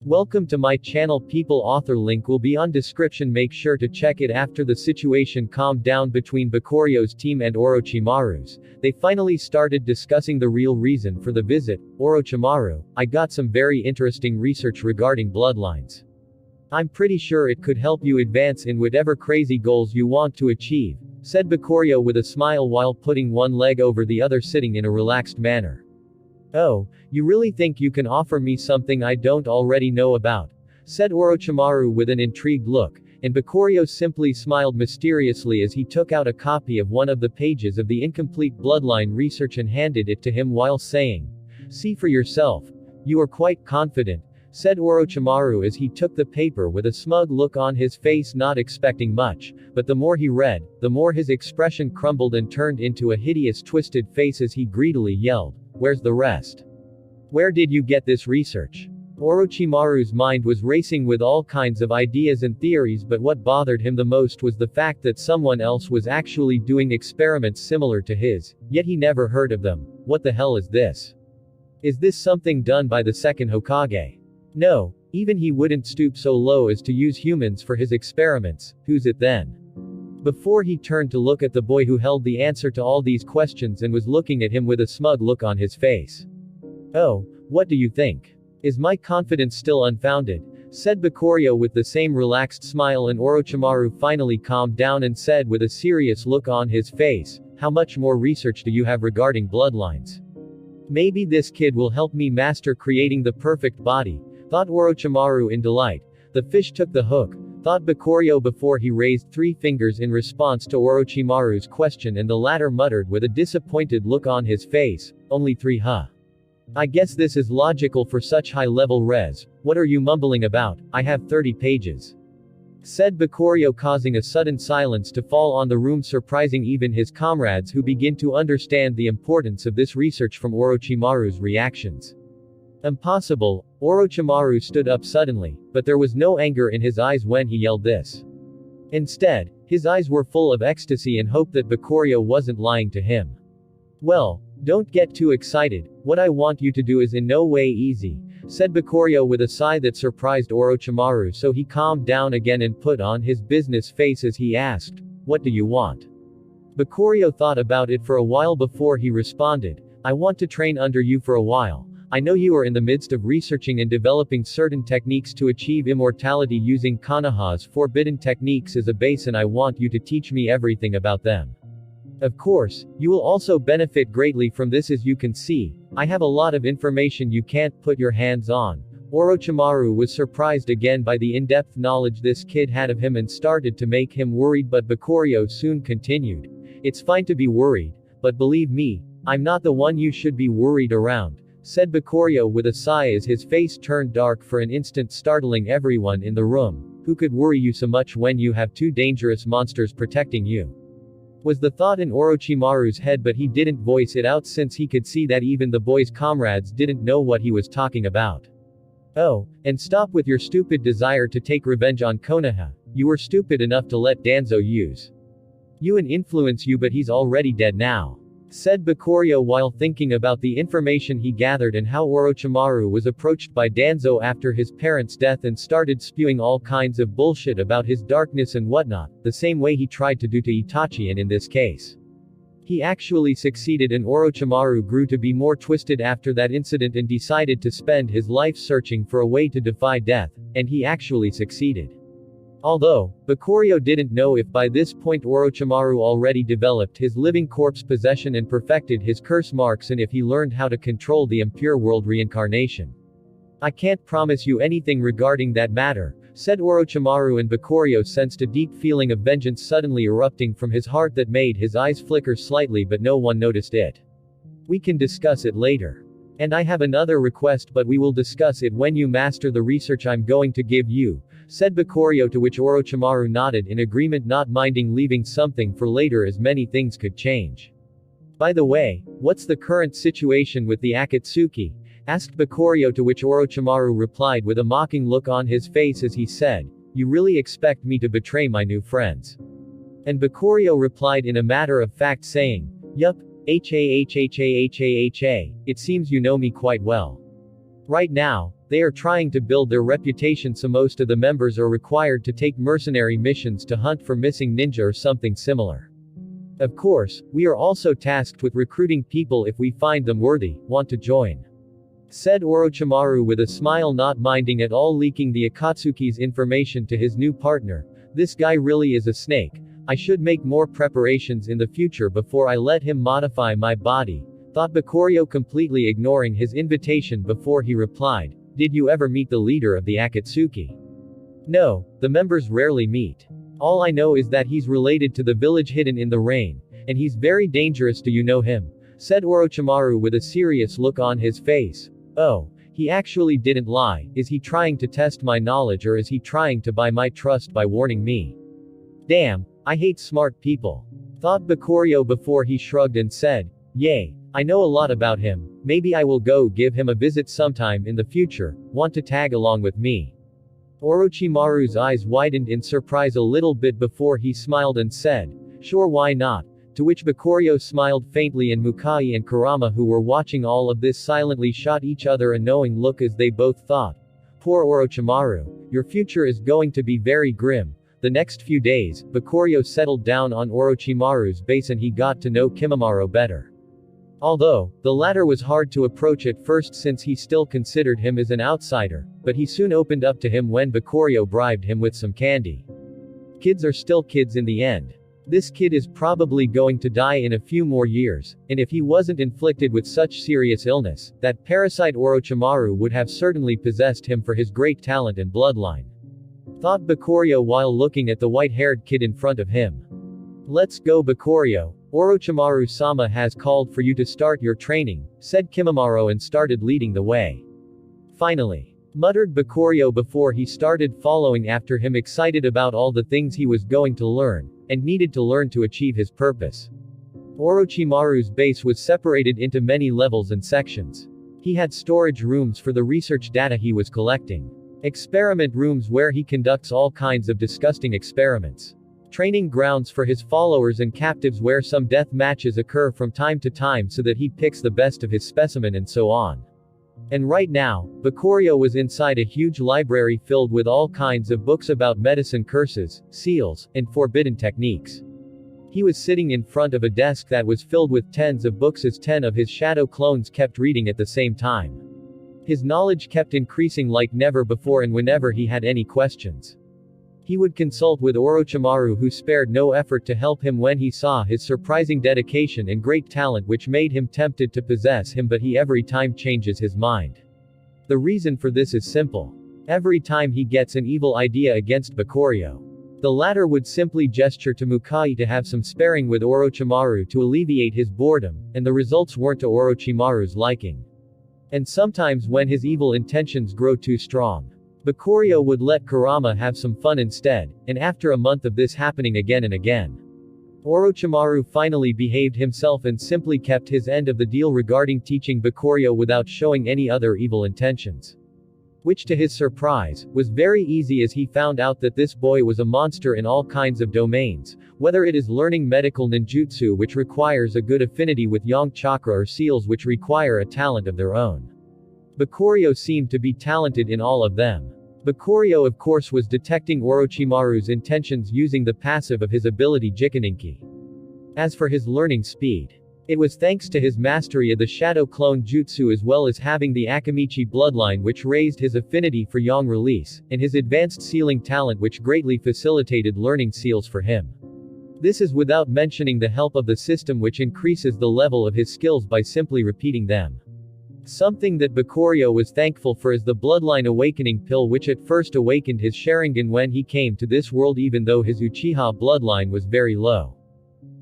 Welcome to my channel people. Author link will be on description. Make sure to check it. After the situation calmed down between Bakuryo's team and Orochimaru's, they finally started discussing the real reason for the visit. Orochimaru, I got some very interesting research regarding bloodlines. I'm pretty sure it could help you advance in whatever crazy goals you want to achieve, said Bakuryo with a smile while putting one leg over the other, sitting in a relaxed manner. Oh, you really think you can offer me something I don't already know about? Said Orochimaru with an intrigued look, and Bakuryo simply smiled mysteriously as he took out a copy of one of the pages of the incomplete bloodline research and handed it to him while saying, "See for yourself. You are quite confident," said Orochimaru as he took the paper with a smug look on his face, not expecting much, but the more he read, the more his expression crumbled and turned into a hideous twisted face as he greedily yelled, "Where's the rest? Where did you get this research?" Orochimaru's mind was racing with all kinds of ideas and theories, but what bothered him the most was the fact that someone else was actually doing experiments similar to his, yet he never heard of them. What the hell is this? Is this something done by the second Hokage? No, even he wouldn't stoop so low as to use humans for his experiments. Who's it then? Before he turned to look at the boy who held the answer to all these questions and was looking at him with a smug look on his face. "Oh, what do you think? Is my confidence still unfounded?" said Bakuryo with the same relaxed smile, and Orochimaru finally calmed down and said with a serious look on his face, "How much more research do you have regarding bloodlines? Maybe this kid will help me master creating the perfect body," thought Orochimaru in delight. "The fish took the hook," thought Bakuryo before he raised 3 fingers in response to Orochimaru's question, and the latter muttered with a disappointed look on his face, "Only 3, huh? I guess this is logical for such high-level res. What are you mumbling about? I have 30 pages. Said Bakuryo, causing a sudden silence to fall on the room, surprising even his comrades, who begin to understand the importance of this research from Orochimaru's reactions. Impossible. Orochimaru stood up suddenly, but there was no anger in his eyes when he yelled this. Instead, his eyes were full of ecstasy and hope that Bakuryo wasn't lying to him. "Well, don't get too excited. What I want you to do is in no way easy," said Bakuryo with a sigh that surprised Orochimaru, so he calmed down again and put on his business face as he asked, "What do you want?" Bakuryo thought about it for a while before he responded, "I want to train under you for a while. I know you are in the midst of researching and developing certain techniques to achieve immortality using Konoha's forbidden techniques as a base, and I want you to teach me everything about them. Of course, you will also benefit greatly from this. As you can see, I have a lot of information you can't put your hands on." Orochimaru was surprised again by the in-depth knowledge this kid had of him and started to make him worried, but Bakuryo soon continued, "It's fine to be worried, but believe me, I'm not the one you should be worried around," said Bakuryo with a sigh as his face turned dark for an instant, startling everyone in the room. "Who could worry you so much when you have 2 dangerous monsters protecting you?" was the thought in Orochimaru's head, but he didn't voice it out since he could see that even the boy's comrades didn't know what he was talking about. "Oh, and stop with your stupid desire to take revenge on Konoha. You were stupid enough to let Danzo use you and influence you, but he's already dead now," said Bakuryo while thinking about the information he gathered and how Orochimaru was approached by Danzo after his parents' death and started spewing all kinds of bullshit about his darkness and whatnot, the same way he tried to do to Itachi, and in this case, he actually succeeded, and Orochimaru grew to be more twisted after that incident and decided to spend his life searching for a way to defy death, and he actually succeeded. Although, Bakuryo didn't know if by this point Orochimaru already developed his living corpse possession and perfected his curse marks, and if he learned how to control the impure world reincarnation. "I can't promise you anything regarding that matter," said Orochimaru, and Bakuryo sensed a deep feeling of vengeance suddenly erupting from his heart that made his eyes flicker slightly, but no one noticed it. "We can discuss it later. And I have another request, but we will discuss it when you master the research I'm going to give you," said Bakuryo, to which Orochimaru nodded in agreement, not minding leaving something for later as many things could change. "By the way, what's the current situation with the Akatsuki?" asked Bakuryo, to which Orochimaru replied with a mocking look on his face as he said, "You really expect me to betray my new friends?" And Bakuryo replied in a matter-of-fact saying, "Yup, it seems you know me quite well. Right now, They are trying to build their reputation, so most of the members are required to take mercenary missions to hunt for missing ninja or something similar. Of course, we are also tasked with recruiting people if we find them worthy, want to join," said Orochimaru with a smile, not minding at all leaking the Akatsuki's information to his new partner. "This guy really is a snake. I should make more preparations in the future before I let him modify my body," thought Bakurio, completely ignoring his invitation before he replied, "Did you ever meet the leader of the Akatsuki?" "No, the members rarely meet. All I know is that he's related to the village hidden in the rain, and he's very dangerous. Do you know him?" said Orochimaru with a serious look on his face. "Oh, he actually didn't lie. Is he trying to test my knowledge, or is he trying to buy my trust by warning me? Damn, I hate smart people," thought Bakurio before he shrugged and said, "Yay, I know a lot about him. Maybe I will go give him a visit sometime in the future. Want to tag along with me?" Orochimaru's eyes widened in surprise a little bit before he smiled and said, "Sure, why not?" To which Bakurio smiled faintly, and Mukai and Kurama, who were watching all of this, silently shot each other a knowing look as they both thought, "Poor Orochimaru. Your future is going to be very grim." The next few days, Bakurio settled down on Orochimaru's base and he got to know Kimimaro better. Although, the latter was hard to approach at first since he still considered him as an outsider, but he soon opened up to him when Bakurio bribed him with some candy. Kids are still kids in the end. This kid is probably going to die in a few more years, and if he wasn't inflicted with such serious illness, that parasite Orochimaru would have certainly possessed him for his great talent and bloodline, thought Bakurio while looking at the white-haired kid in front of him. "Let's go, Bakurio. Orochimaru-sama has called for you to start your training," said Kimimaro and started leading the way. "Finally," muttered Bakurio before he started following after him, excited about all the things he was going to learn, and needed to learn to achieve his purpose. Orochimaru's base was separated into many levels and sections. He had storage rooms for the research data he was collecting, experiment rooms where he conducts all kinds of disgusting experiments, training grounds for his followers, and captives where some death matches occur from time to time so that he picks the best of his specimen, and so on. And right now, Bakurio was inside a huge library filled with all kinds of books about medicine, curses, seals, and forbidden techniques. He was sitting in front of a desk that was filled with tens of books as 10 of his shadow clones kept reading at the same time. His knowledge kept increasing like never before, and whenever he had any questions, he would consult with Orochimaru, who spared no effort to help him when he saw his surprising dedication and great talent, which made him tempted to possess him, but he every time changes his mind. The reason for this is simple. Every time he gets an evil idea against Bakurio, the latter would simply gesture to Mukai to have some sparring with Orochimaru to alleviate his boredom, and the results weren't to Orochimaru's liking. And sometimes when his evil intentions grow too strong, Bakurio would let Kurama have some fun instead, and after a month of this happening again and again, Orochimaru finally behaved himself and simply kept his end of the deal regarding teaching Bakurio without showing any other evil intentions. Which, to his surprise, was very easy, as he found out that this boy was a monster in all kinds of domains, whether it is learning medical ninjutsu, which requires a good affinity with yang chakra, or seals, which require a talent of their own. Bakurio seemed to be talented in all of them. Bakurio, of course, was detecting Orochimaru's intentions using the passive of his ability Jikaninki. As for his learning speed, it was thanks to his mastery of the Shadow Clone Jutsu, as well as having the Akamichi bloodline, which raised his affinity for yang release, and his advanced sealing talent, which greatly facilitated learning seals for him. This is without mentioning the help of the system, which increases the level of his skills by simply repeating them. Something that Bakurio was thankful for is the Bloodline Awakening Pill, which at first awakened his Sharingan when he came to this world, even though his Uchiha bloodline was very low.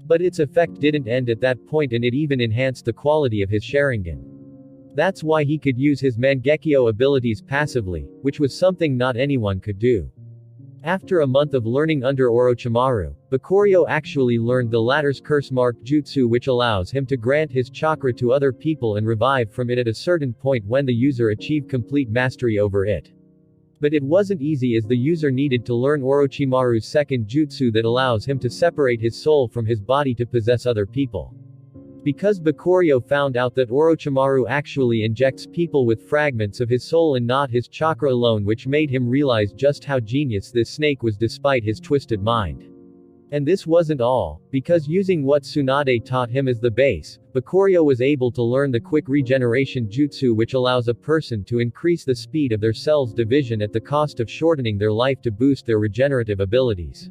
But its effect didn't end at that point, and it even enhanced the quality of his Sharingan. That's why he could use his Mangekyo abilities passively, which was something not anyone could do. After a month of learning under Orochimaru, Bakurio actually learned the latter's curse mark jutsu, which allows him to grant his chakra to other people and revive from it at a certain point when the user achieved complete mastery over it. But it wasn't easy, as the user needed to learn Orochimaru's second jutsu that allows him to separate his soul from his body to possess other people. Because Bakurio found out that Orochimaru actually injects people with fragments of his soul and not his chakra alone, which made him realize just how genius this snake was despite his twisted mind. And this wasn't all, because using what Tsunade taught him as the base, Bakurio was able to learn the quick regeneration jutsu, which allows a person to increase the speed of their cells division at the cost of shortening their life to boost their regenerative abilities.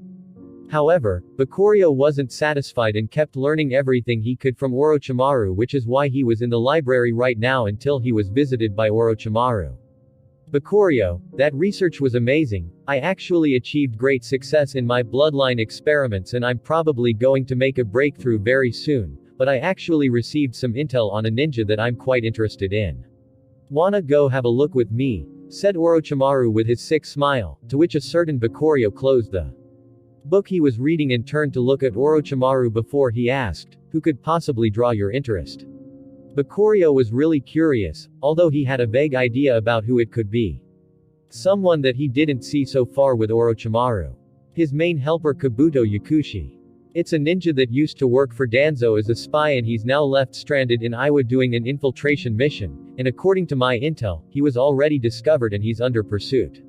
However, Bakurio wasn't satisfied and kept learning everything he could from Orochimaru, which is why he was in the library right now until he was visited by Orochimaru. Bakurio, that research was amazing. I actually achieved great success in my bloodline experiments and I'm probably going to make a breakthrough very soon, but I actually received some intel on a ninja that I'm quite interested in. Wanna go have a look with me? Said Orochimaru with his sick smile, to which a certain Bakurio closed the book he was reading and turned to look at Orochimaru before he asked, "Who could possibly draw your interest?" Bakurio was really curious, although he had a vague idea about who it could be. Someone that he didn't see so far with Orochimaru. His main helper Kabuto Yakushi. It's a ninja that used to work for Danzo as a spy and he's now left stranded in Iwa doing an infiltration mission, and according to my intel, he was already discovered and he's under pursuit.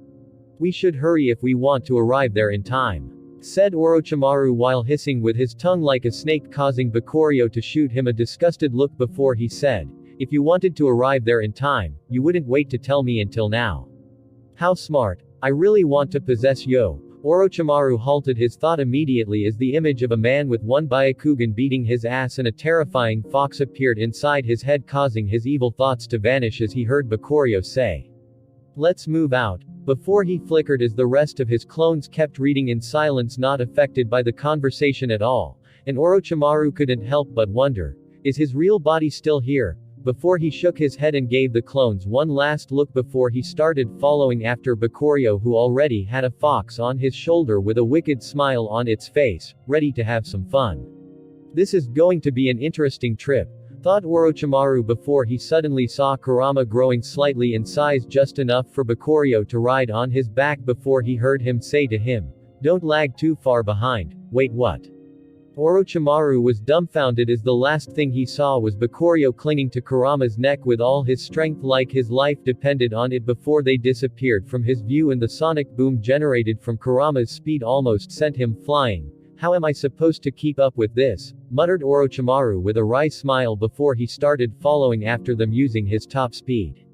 We should hurry if we want to arrive there in time, said Orochimaru while hissing with his tongue like a snake, causing Bakurio to shoot him a disgusted look before he said, "If you wanted to arrive there in time, you wouldn't wait to tell me until now." How smart. I really want to possess Yo. Orochimaru halted his thought immediately as the image of a man with one Byakugan beating his ass and a terrifying fox appeared inside his head, causing his evil thoughts to vanish as he heard Bakurio say, "Let's move out." Before he flickered as the rest of his clones kept reading in silence, not affected by the conversation at all, and Orochimaru couldn't help but wonder, is his real body still here? Before he shook his head and gave the clones one last look before he started following after Bakurio, who already had a fox on his shoulder with a wicked smile on its face, ready to have some fun. This is going to be an interesting trip, thought Orochimaru before he suddenly saw Kurama growing slightly in size, just enough for Bakurio to ride on his back before he heard him say to him, "Don't lag too far behind." Wait, what? Orochimaru was dumbfounded as the last thing he saw was Bakurio clinging to Kurama's neck with all his strength like his life depended on it before they disappeared from his view, and the sonic boom generated from Kurama's speed almost sent him flying. "How am I supposed to keep up with this?" muttered Orochimaru with a wry smile before he started following after them using his top speed.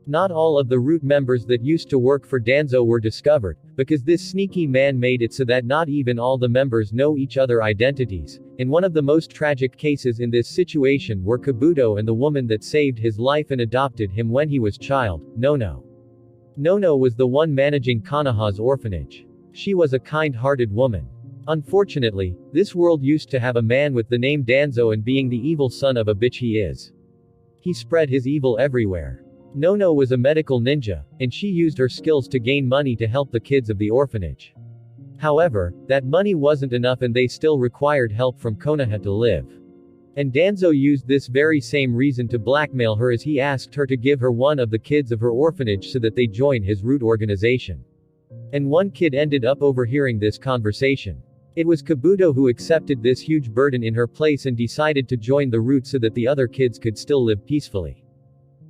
Not all of the root members that used to work for Danzo were discovered, because this sneaky man made it so that not even all the members know each other identities, and one of the most tragic cases in this situation were Kabuto and the woman that saved his life and adopted him when he was child, Nono. Nono was the one managing Konoha's orphanage. She was a kind-hearted woman. Unfortunately, this world used to have a man with the name Danzo, and being the evil son of a bitch he is, he spread his evil everywhere. Nono was a medical ninja, and she used her skills to gain money to help the kids of the orphanage. However, that money wasn't enough and they still required help from Konoha to live. And Danzo used this very same reason to blackmail her, as he asked her to give her one of the kids of her orphanage so that they join his root organization. And one kid ended up overhearing this conversation. It was Kabuto who accepted this huge burden in her place and decided to join the root so that the other kids could still live peacefully.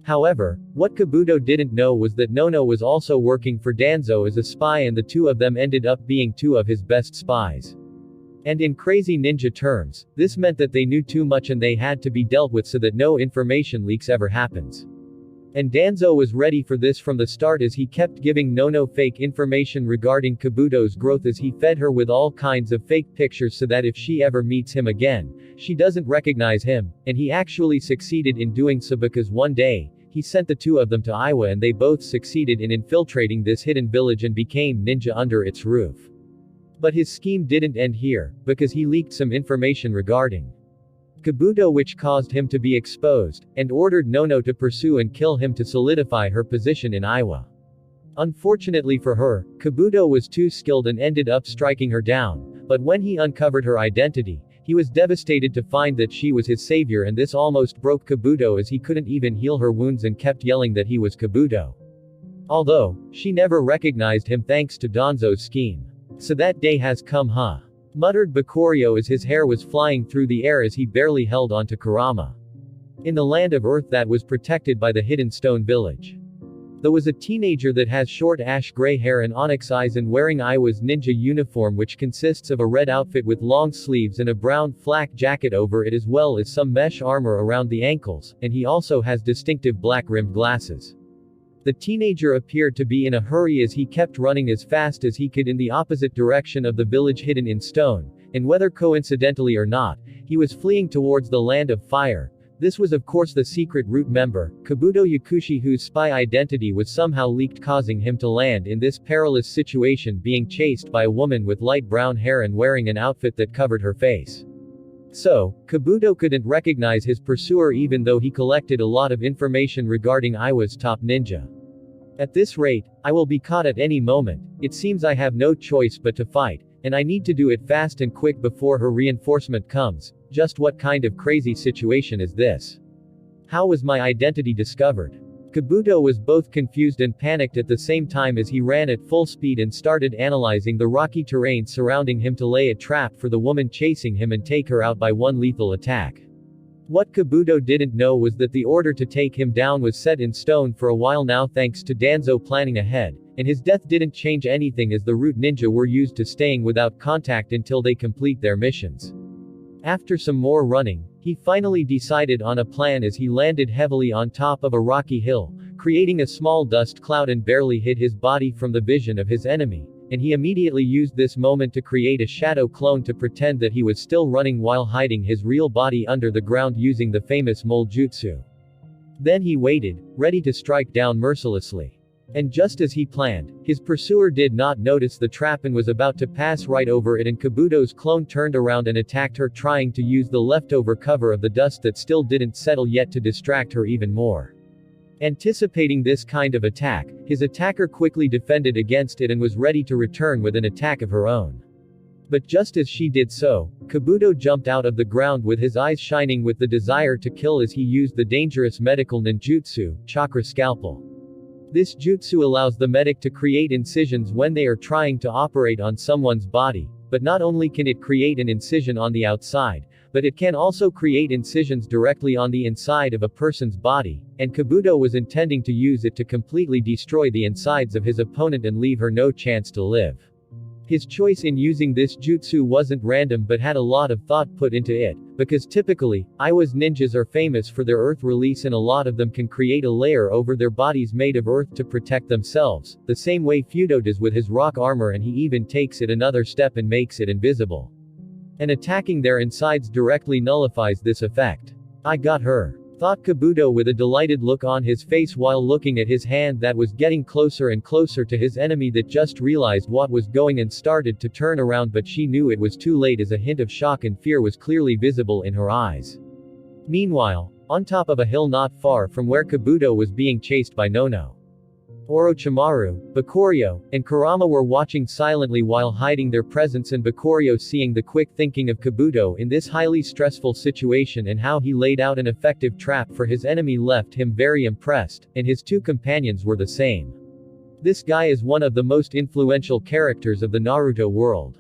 However, what Kabuto didn't know was that Nono was also working for Danzo as a spy, and the two of them ended up being two of his best spies. And in crazy ninja terms, this meant that they knew too much and they had to be dealt with so that no information leaks ever happens. And Danzo was ready for this from the start, as he kept giving Nono fake information regarding Kabuto's growth, as he fed her with all kinds of fake pictures so that if she ever meets him again, she doesn't recognize him, and he actually succeeded in doing so, because one day, he sent the two of them to Iwa and they both succeeded in infiltrating this hidden village and became ninja under its roof. But his scheme didn't end here, because he leaked some information regarding Kabuto, which caused him to be exposed, and ordered Nono to pursue and kill him to solidify her position in Iwa. Unfortunately for her, Kabuto was too skilled and ended up striking her down, but when he uncovered her identity, he was devastated to find that she was his savior, and this almost broke Kabuto as he couldn't even heal her wounds and kept yelling that he was Kabuto. Although, she never recognized him thanks to Danzo's scheme. So that day has come, huh? muttered Bakurio as his hair was flying through the air as he barely held onto Kurama. In the land of Earth that was protected by the hidden stone village. There was a teenager that has short ash-gray hair and onyx eyes and wearing Iwa's ninja uniform, which consists of a red outfit with long sleeves and a brown flak jacket over it, as well as some mesh armor around the ankles, and he also has distinctive black-rimmed glasses. The teenager appeared to be in a hurry as he kept running as fast as he could in the opposite direction of the village hidden in stone, and whether coincidentally or not, he was fleeing towards the land of fire. This was of course the secret root member, Kabuto Yakushi, whose spy identity was somehow leaked, causing him to land in this perilous situation, being chased by a woman with light brown hair and wearing an outfit that covered her face. So, Kabuto couldn't recognize his pursuer even though he collected a lot of information regarding Iwa's top ninja. At this rate, I will be caught at any moment. It seems I have no choice but to fight, and I need to do it fast and quick before her reinforcement comes. Just what kind of crazy situation is this? How was my identity discovered? Kabuto was both confused and panicked at the same time as he ran at full speed and started analyzing the rocky terrain surrounding him to lay a trap for the woman chasing him and take her out by one lethal attack. What Kabuto didn't know was that the order to take him down was set in stone for a while now, thanks to Danzo planning ahead, and his death didn't change anything as the root ninja were used to staying without contact until they complete their missions. After some more running, he finally decided on a plan as he landed heavily on top of a rocky hill, creating a small dust cloud and barely hid his body from the vision of his enemy, and he immediately used this moment to create a shadow clone to pretend that he was still running while hiding his real body under the ground using the famous mole jutsu. Then he waited, ready to strike down mercilessly. And just as he planned, his pursuer did not notice the trap and was about to pass right over it, and Kabuto's clone turned around and attacked her, trying to use the leftover cover of the dust that still didn't settle yet to distract her even more. Anticipating this kind of attack, his attacker quickly defended against it and was ready to return with an attack of her own. But just as she did so, Kabuto jumped out of the ground with his eyes shining with the desire to kill as he used the dangerous medical ninjutsu, Chakra Scalpel. This jutsu allows the medic to create incisions when they are trying to operate on someone's body, but not only can it create an incision on the outside, but it can also create incisions directly on the inside of a person's body, and Kabuto was intending to use it to completely destroy the insides of his opponent and leave her no chance to live. His choice in using this jutsu wasn't random but had a lot of thought put into it, because typically, Iwa's ninjas are famous for their earth release, and a lot of them can create a layer over their bodies made of earth to protect themselves, the same way Fudo does with his rock armor, and he even takes it another step and makes it invisible. And attacking their insides directly nullifies this effect. I got her, thought Kabuto with a delighted look on his face while looking at his hand that was getting closer and closer to his enemy that just realized what was going and started to turn around, but she knew it was too late as a hint of shock and fear was clearly visible in her eyes. Meanwhile, on top of a hill not far from where Kabuto was being chased by Nono, Orochimaru, Bakurio, and Kurama were watching silently while hiding their presence, and Bakurio, seeing the quick thinking of Kabuto in this highly stressful situation and how he laid out an effective trap for his enemy, left him very impressed, and his two companions were the same. This guy is one of the most influential characters of the Naruto world.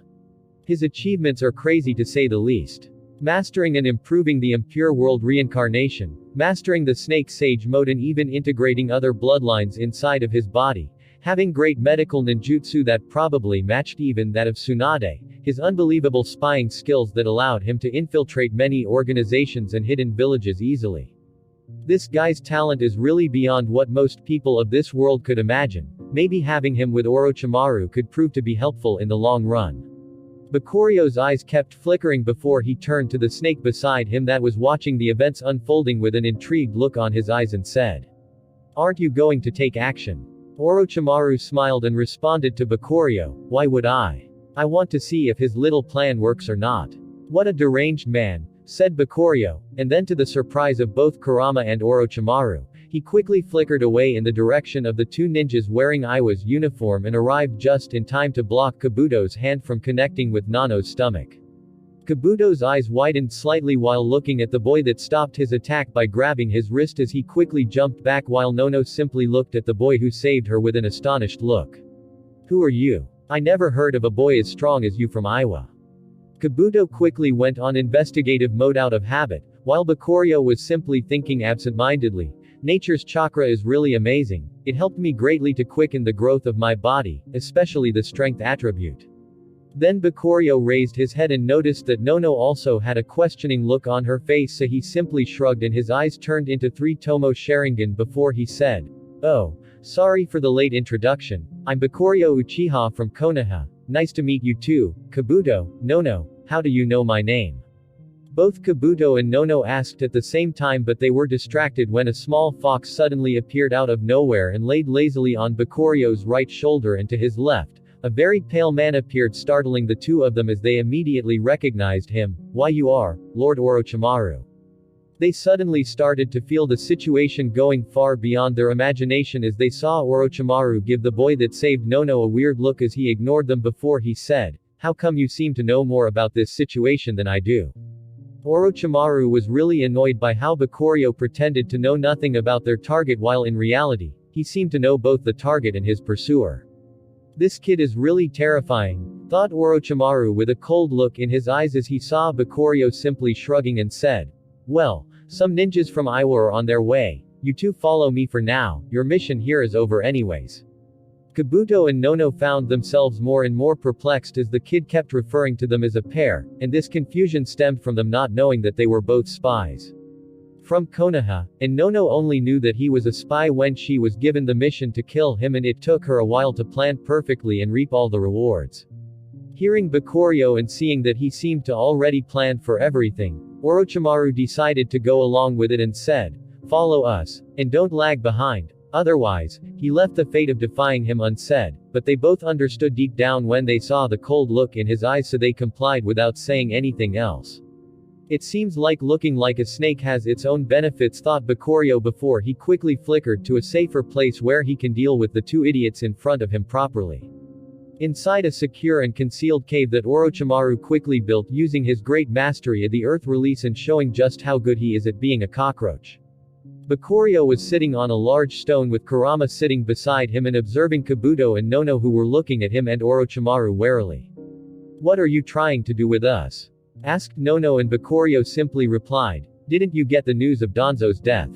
His achievements are crazy to say the least. Mastering and improving the impure world reincarnation, mastering the snake sage mode, and even integrating other bloodlines inside of his body, having great medical ninjutsu that probably matched even that of Tsunade, his unbelievable spying skills that allowed him to infiltrate many organizations and hidden villages easily. This guy's talent is really beyond what most people of this world could imagine. Maybe having him with Orochimaru could prove to be helpful in the long run. Bakurio's eyes kept flickering before he turned to the snake beside him that was watching the events unfolding with an intrigued look on his eyes and said, "Aren't you going to take action?" Orochimaru smiled and responded to Bakurio, "Why would I? I want to see if his little plan works or not." "What a deranged man," said Bakurio, and then to the surprise of both Kurama and Orochimaru, he quickly flickered away in the direction of the two ninjas wearing Iwa's uniform and arrived just in time to block Kabuto's hand from connecting with Nano's stomach. Kabuto's eyes widened slightly while looking at the boy that stopped his attack by grabbing his wrist as he quickly jumped back, while Nono simply looked at the boy who saved her with an astonished look. "Who are you? I never heard of a boy as strong as you from Iwa." Kabuto quickly went on investigative mode out of habit, while Bakurio was simply thinking absent-mindedly. Nature's chakra is really amazing. It helped me greatly to quicken the growth of my body, especially the strength attribute. Then Bakurio raised his head and noticed that Nono also had a questioning look on her face, so he simply shrugged and his eyes turned into 3 Tomo Sharingan before he said, "Oh, sorry for the late introduction. I'm Bakurio Uchiha from Konoha. Nice to meet you too, Kabuto. Nono, how do you know my name?" Both Kabuto and Nono asked at the same time, but they were distracted when a small fox suddenly appeared out of nowhere and laid lazily on Bakurio's right shoulder, and to his left, a very pale man appeared, startling the two of them as they immediately recognized him. "Why, you are Lord Orochimaru." They suddenly started to feel the situation going far beyond their imagination as they saw Orochimaru give the boy that saved Nono a weird look as he ignored them before he said, "How come you seem to know more about this situation than I do?" Orochimaru was really annoyed by how Bakurio pretended to know nothing about their target while in reality, he seemed to know both the target and his pursuer. "This kid is really terrifying," thought Orochimaru with a cold look in his eyes as he saw Bakurio simply shrugging and said, "Well, some ninjas from Iwa are on their way. You two follow me for now, your mission here is over anyways." Kabuto and Nono found themselves more and more perplexed as the kid kept referring to them as a pair, and this confusion stemmed from them not knowing that they were both spies from Konoha, and Nono only knew that he was a spy when she was given the mission to kill him, and it took her a while to plan perfectly and reap all the rewards. Hearing Bakurio and seeing that he seemed to already plan for everything, Orochimaru decided to go along with it and said, "Follow us, and don't lag behind. Otherwise, he left the fate of defying him unsaid," but they both understood deep down when they saw the cold look in his eyes, so they complied without saying anything else. It seems like looking like a snake has its own benefits, thought Bakurio before he quickly flickered to a safer place where he can deal with the two idiots in front of him properly. Inside a secure and concealed cave that Orochimaru quickly built using his great mastery of the earth release and showing just how good he is at being a cockroach. Bakurio was sitting on a large stone with Kurama sitting beside him and observing Kabuto and Nono, who were looking at him and Orochimaru warily. "What are you trying to do with us?" asked Nono, and Bakurio simply replied, "Didn't you get the news of Danzo's death?"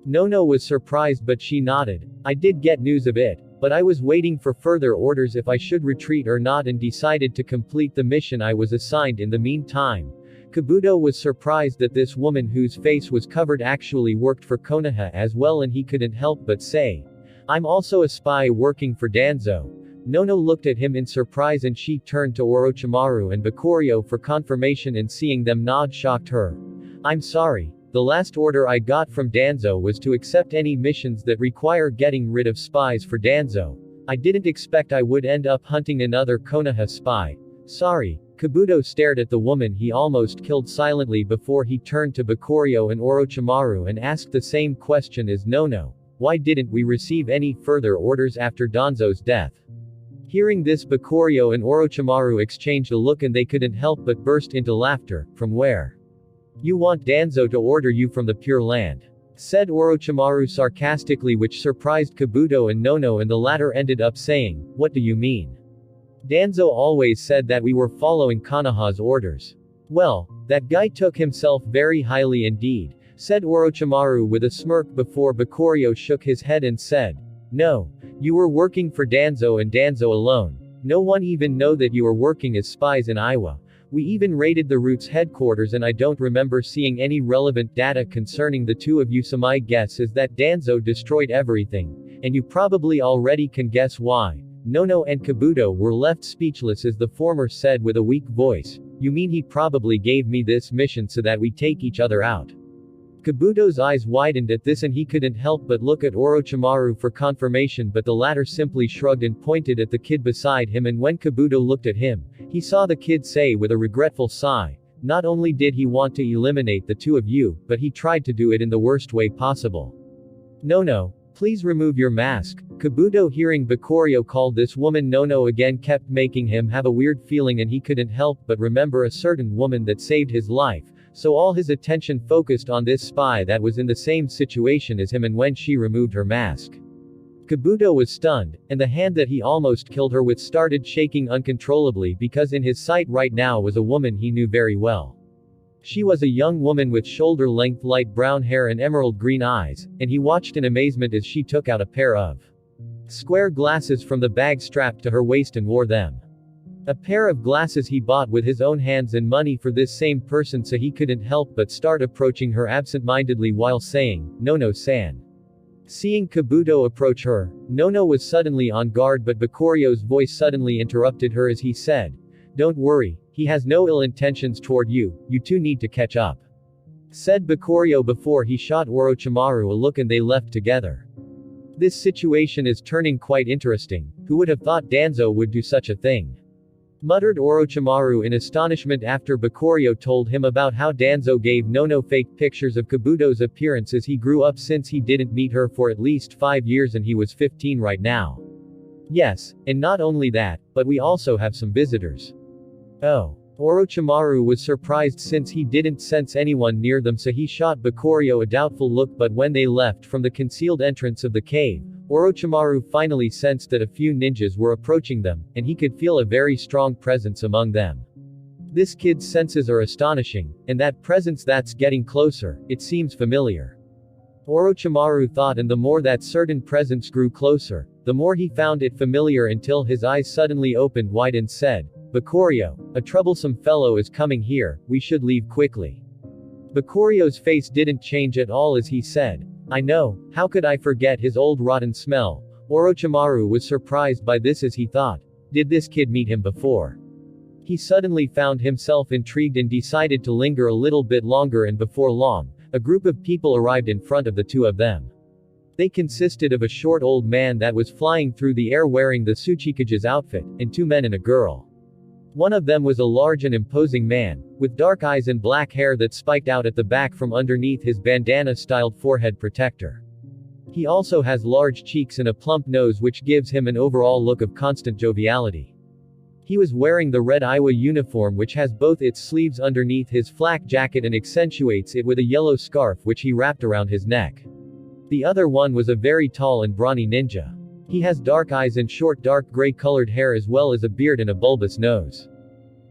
Nono was surprised, but she nodded. "I did get news of it, but I was waiting for further orders if I should retreat or not, and decided to complete the mission I was assigned in the meantime." Kabuto was surprised that this woman whose face was covered actually worked for Konoha as well, and he couldn't help but say, "I'm also a spy working for Danzo." Nono looked at him in surprise and she turned to Orochimaru and Bakurio for confirmation, and seeing them nod shocked her. "I'm sorry. The last order I got from Danzo was to accept any missions that require getting rid of spies for Danzo. I didn't expect I would end up hunting another Konoha spy. Sorry." Kabuto stared at the woman he almost killed silently before he turned to Bakurio and Orochimaru and asked the same question as Nono. "Why didn't we receive any further orders after Danzo's death?" Hearing this, Bakurio and Orochimaru exchanged a look and they couldn't help but burst into laughter. "From where? You want Danzo to order you from the Pure Land?" said Orochimaru sarcastically, which surprised Kabuto and Nono, and the latter ended up saying, "What do you mean? Danzo always said that we were following Konoha's orders." "Well, that guy took himself very highly indeed," said Orochimaru with a smirk before Bakurio shook his head and said, "No. You were working for Danzo and Danzo alone. No one even know that you were working as spies in Iwa. We even raided the Roots headquarters and I don't remember seeing any relevant data concerning the two of you, so my guess is that Danzo destroyed everything. And you probably already can guess why." Nono and Kabuto were left speechless as the former said with a weak voice, "You mean he probably gave me this mission so that we take each other out?" Kabuto's eyes widened at this and he couldn't help but look at Orochimaru for confirmation, but the latter simply shrugged and pointed at the kid beside him, and when Kabuto looked at him, he saw the kid say with a regretful sigh, "Not only did he want to eliminate the two of you, but he tried to do it in the worst way possible." "Nono, please remove your mask." Kabuto, hearing Bakurio call this woman Nono again, kept making him have a weird feeling, and he couldn't help but remember a certain woman that saved his life, so all his attention focused on this spy that was in the same situation as him, and when she removed her mask, Kabuto was stunned, and the hand that he almost killed her with started shaking uncontrollably because in his sight right now was a woman he knew very well. She was a young woman with shoulder-length light brown hair and emerald green eyes, and he watched in amazement as she took out a pair of square glasses from the bag strapped to her waist and wore them. A pair of glasses he bought with his own hands and money for this same person, so he couldn't help but start approaching her absent-mindedly while saying, "Nono-san." Seeing Kabuto approach her, Nono was suddenly on guard, but Bakurio's voice suddenly interrupted her as he said, "Don't worry, he has no ill intentions toward you, you two need to catch up," said Bakurio before he shot Orochimaru a look and they left together. This situation is turning quite interesting. Who would have thought Danzo would do such a thing? Muttered Orochimaru in astonishment after Bakurio told him about how Danzo gave Nono fake pictures of Kabuto's appearance as he grew up, since he didn't meet her for at least 5 years and he was 15 right now. Yes, and not only that, but we also have some visitors. Oh. Orochimaru was surprised since he didn't sense anyone near them, so he shot Bakurio a doubtful look, but when they left from the concealed entrance of the cave, Orochimaru finally sensed that a few ninjas were approaching them, and he could feel a very strong presence among them. This kid's senses are astonishing, and that presence that's getting closer, it seems familiar. Orochimaru thought, and the more that certain presence grew closer, the more he found it familiar until his eyes suddenly opened wide and said, "Bakurio, a troublesome fellow is coming here, we should leave quickly." Bakurio's face didn't change at all as he said, "I know, how could I forget his old rotten smell?" Orochimaru was surprised by this as he thought, did this kid meet him before? He suddenly found himself intrigued and decided to linger a little bit longer, and before long, a group of people arrived in front of the two of them. They consisted of a short old man that was flying through the air wearing the Tsuchikage's outfit, and 2 men and a girl. One of them was a large and imposing man, with dark eyes and black hair that spiked out at the back from underneath his bandana-styled forehead protector. He also has large cheeks and a plump nose, which gives him an overall look of constant joviality. He was wearing the red Iowa uniform, which has both its sleeves underneath his flak jacket and accentuates it with a yellow scarf which he wrapped around his neck. The other one was a very tall and brawny ninja. He has dark eyes and short dark gray-colored hair, as well as a beard and a bulbous nose.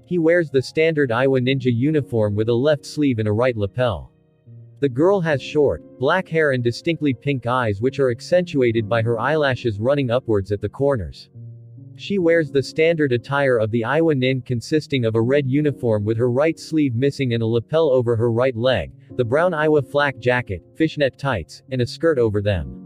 He wears the standard Iowa ninja uniform with a left sleeve and a right lapel. The girl has short, black hair and distinctly pink eyes, which are accentuated by her eyelashes running upwards at the corners. She wears the standard attire of the Iowa nin, consisting of a red uniform with her right sleeve missing and a lapel over her right leg, the brown Iowa flak jacket, fishnet tights, and a skirt over them.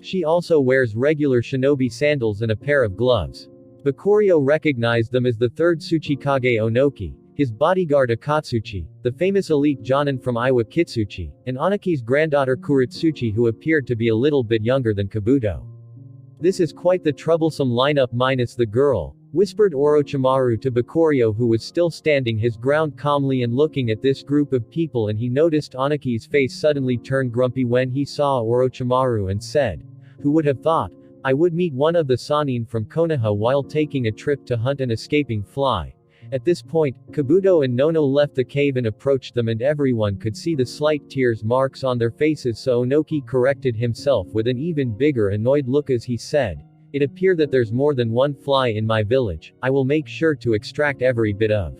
She also wears regular shinobi sandals and a pair of gloves. Bakurio recognized them as the 3rd Tsuchikage Onoki, his bodyguard Akatsuchi, the famous elite Jonin from Iowa Kitsuchi, and Anaki's granddaughter Kuritsuchi, who appeared to be a little bit younger than Kabuto. "This is quite the troublesome lineup minus the girl," whispered Orochimaru to Bakurio, who was still standing his ground calmly and looking at this group of people, and he noticed Anaki's face suddenly turn grumpy when he saw Orochimaru and said, "Who would have thought I would meet one of the Sannin from Konoha while taking a trip to hunt an escaping fly?" At this point, Kabuto and Nono left the cave and approached them, and everyone could see the slight tears marks on their faces, so Onoki corrected himself with an even bigger annoyed look as he said, "It appears that there's more than one fly in my village. I will make sure to extract every bit of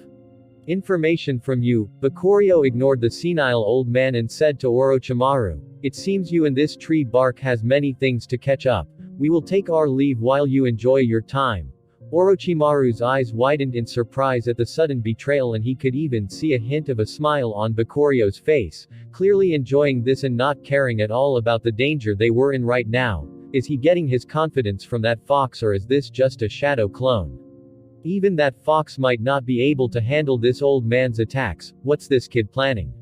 information from you." Bakurio ignored the senile old man and said to Orochimaru, "It seems you and this tree bark has many things to catch up. We will take our leave while you enjoy your time." Orochimaru's eyes widened in surprise at the sudden betrayal, and he could even see a hint of a smile on Bakurio's face, clearly enjoying this and not caring at all about the danger they were in right now. Is he getting his confidence from that fox, or is this just a shadow clone? Even that fox might not be able to handle this old man's attacks. What's this kid planning?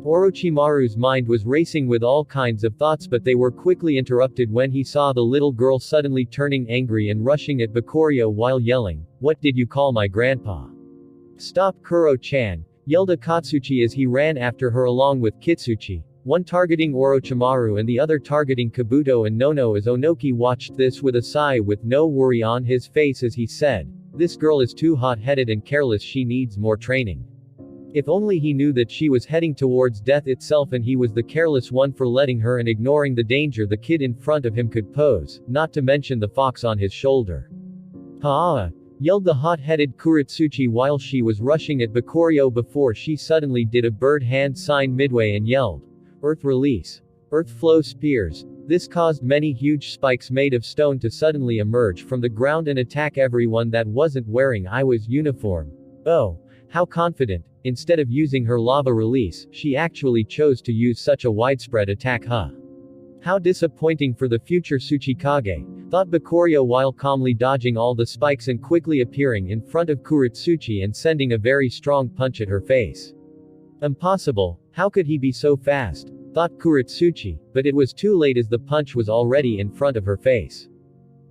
Orochimaru's mind was racing with all kinds of thoughts, but they were quickly interrupted when he saw the little girl suddenly turning angry and rushing at Bakurio while yelling, "What did you call my grandpa?" "Stop, Kuro-chan," yelled Akatsuchi as he ran after her along with Kitsuchi, one targeting Orochimaru and the other targeting Kabuto and Nono, as Onoki watched this with a sigh with no worry on his face as he said, "This girl is too hot-headed and careless, she needs more training." If only he knew that she was heading towards death itself and he was the careless one for letting her and ignoring the danger the kid in front of him could pose, not to mention the fox on his shoulder. "Ha!" yelled the hot-headed Kuretsuchi while she was rushing at Bakurio before she suddenly did a bird hand sign midway and yelled, "Earth release. Earth flow spears." This caused many huge spikes made of stone to suddenly emerge from the ground and attack everyone that wasn't wearing Iwa's uniform. Oh, how confident. Instead of using her lava release, she actually chose to use such a widespread attack. How disappointing for the future Tsuchikage, thought Bakurio while calmly dodging all the spikes and quickly appearing in front of Kuretsuchi and sending a very strong punch at her face. Impossible, how could he be so fast? Thought Kuretsuchi, but it was too late as the punch was already in front of her face.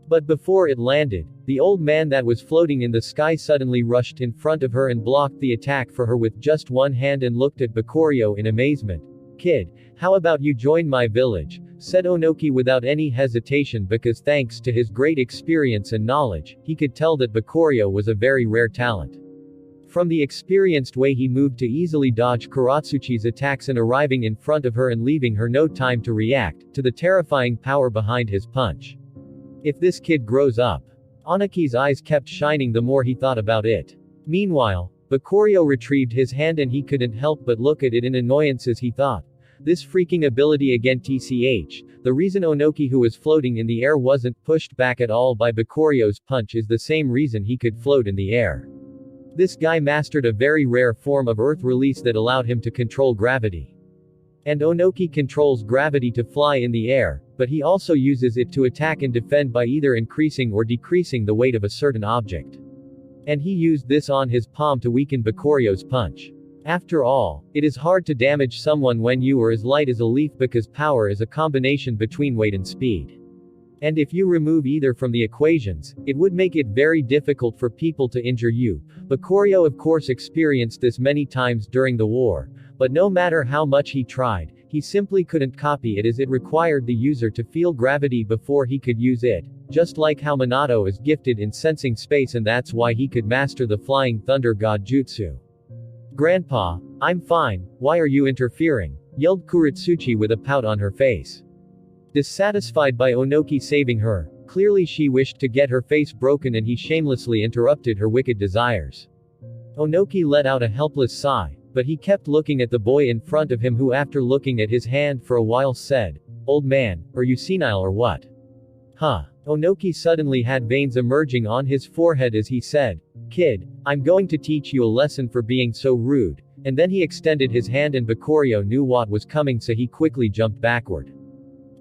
But before it landed, the old man that was floating in the sky suddenly rushed in front of her and blocked the attack for her with just one hand and looked at Bakurio in amazement. "Kid, how about you join my village?" said Onoki without any hesitation because thanks to his great experience and knowledge, he could tell that Bakurio was a very rare talent. From the experienced way he moved to easily dodge Kuretsuchi's attacks and arriving in front of her and leaving her no time to react, to the terrifying power behind his punch. If this kid grows up. Onoki's eyes kept shining the more he thought about it. Meanwhile, Bakurio retrieved his hand and he couldn't help but look at it in annoyance as he thought. This freaking ability again tch, the reason Onoki who was floating in the air wasn't pushed back at all by Bakurio's punch is the same reason he could float in the air. This guy mastered a very rare form of earth release that allowed him to control gravity. And Onoki controls gravity to fly in the air, but he also uses it to attack and defend by either increasing or decreasing the weight of a certain object. And he used this on his palm to weaken Bakurio's punch. After all, it is hard to damage someone when you are as light as a leaf because power is a combination between weight and speed. And if you remove either from the equations, it would make it very difficult for people to injure you. Bakurio of course experienced this many times during the war, but no matter how much he tried, he simply couldn't copy it as it required the user to feel gravity before he could use it, just like how Minato is gifted in sensing space and that's why he could master the Flying Thunder God Jutsu. "Grandpa, I'm fine, why are you interfering?" yelled Kuretsuchi with a pout on her face. Dissatisfied by Onoki saving her, clearly she wished to get her face broken and he shamelessly interrupted her wicked desires. Onoki let out a helpless sigh, but he kept looking at the boy in front of him who after looking at his hand for a while said, "Old man, are you senile or what?" Onoki suddenly had veins emerging on his forehead as he said, "Kid, I'm going to teach you a lesson for being so rude," and then he extended his hand and Bakurio knew what was coming so he quickly jumped backward.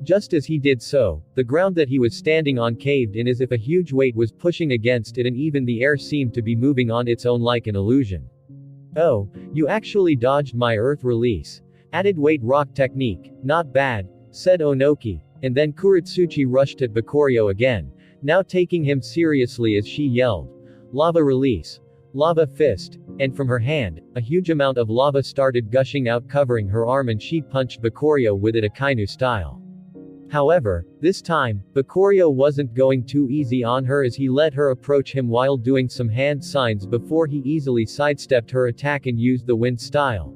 Just as he did so, the ground that he was standing on caved in as if a huge weight was pushing against it and even the air seemed to be moving on its own like an illusion. "Oh, you actually dodged my earth release. Added weight rock technique, not bad," said Onoki, and then Kuretsuchi rushed at Bakurio again, now taking him seriously as she yelled, "Lava release. Lava fist," and from her hand, a huge amount of lava started gushing out covering her arm and she punched Bakurio with it Akainu style. However, this time, Bakurio wasn't going too easy on her as he let her approach him while doing some hand signs before he easily sidestepped her attack and used the wind style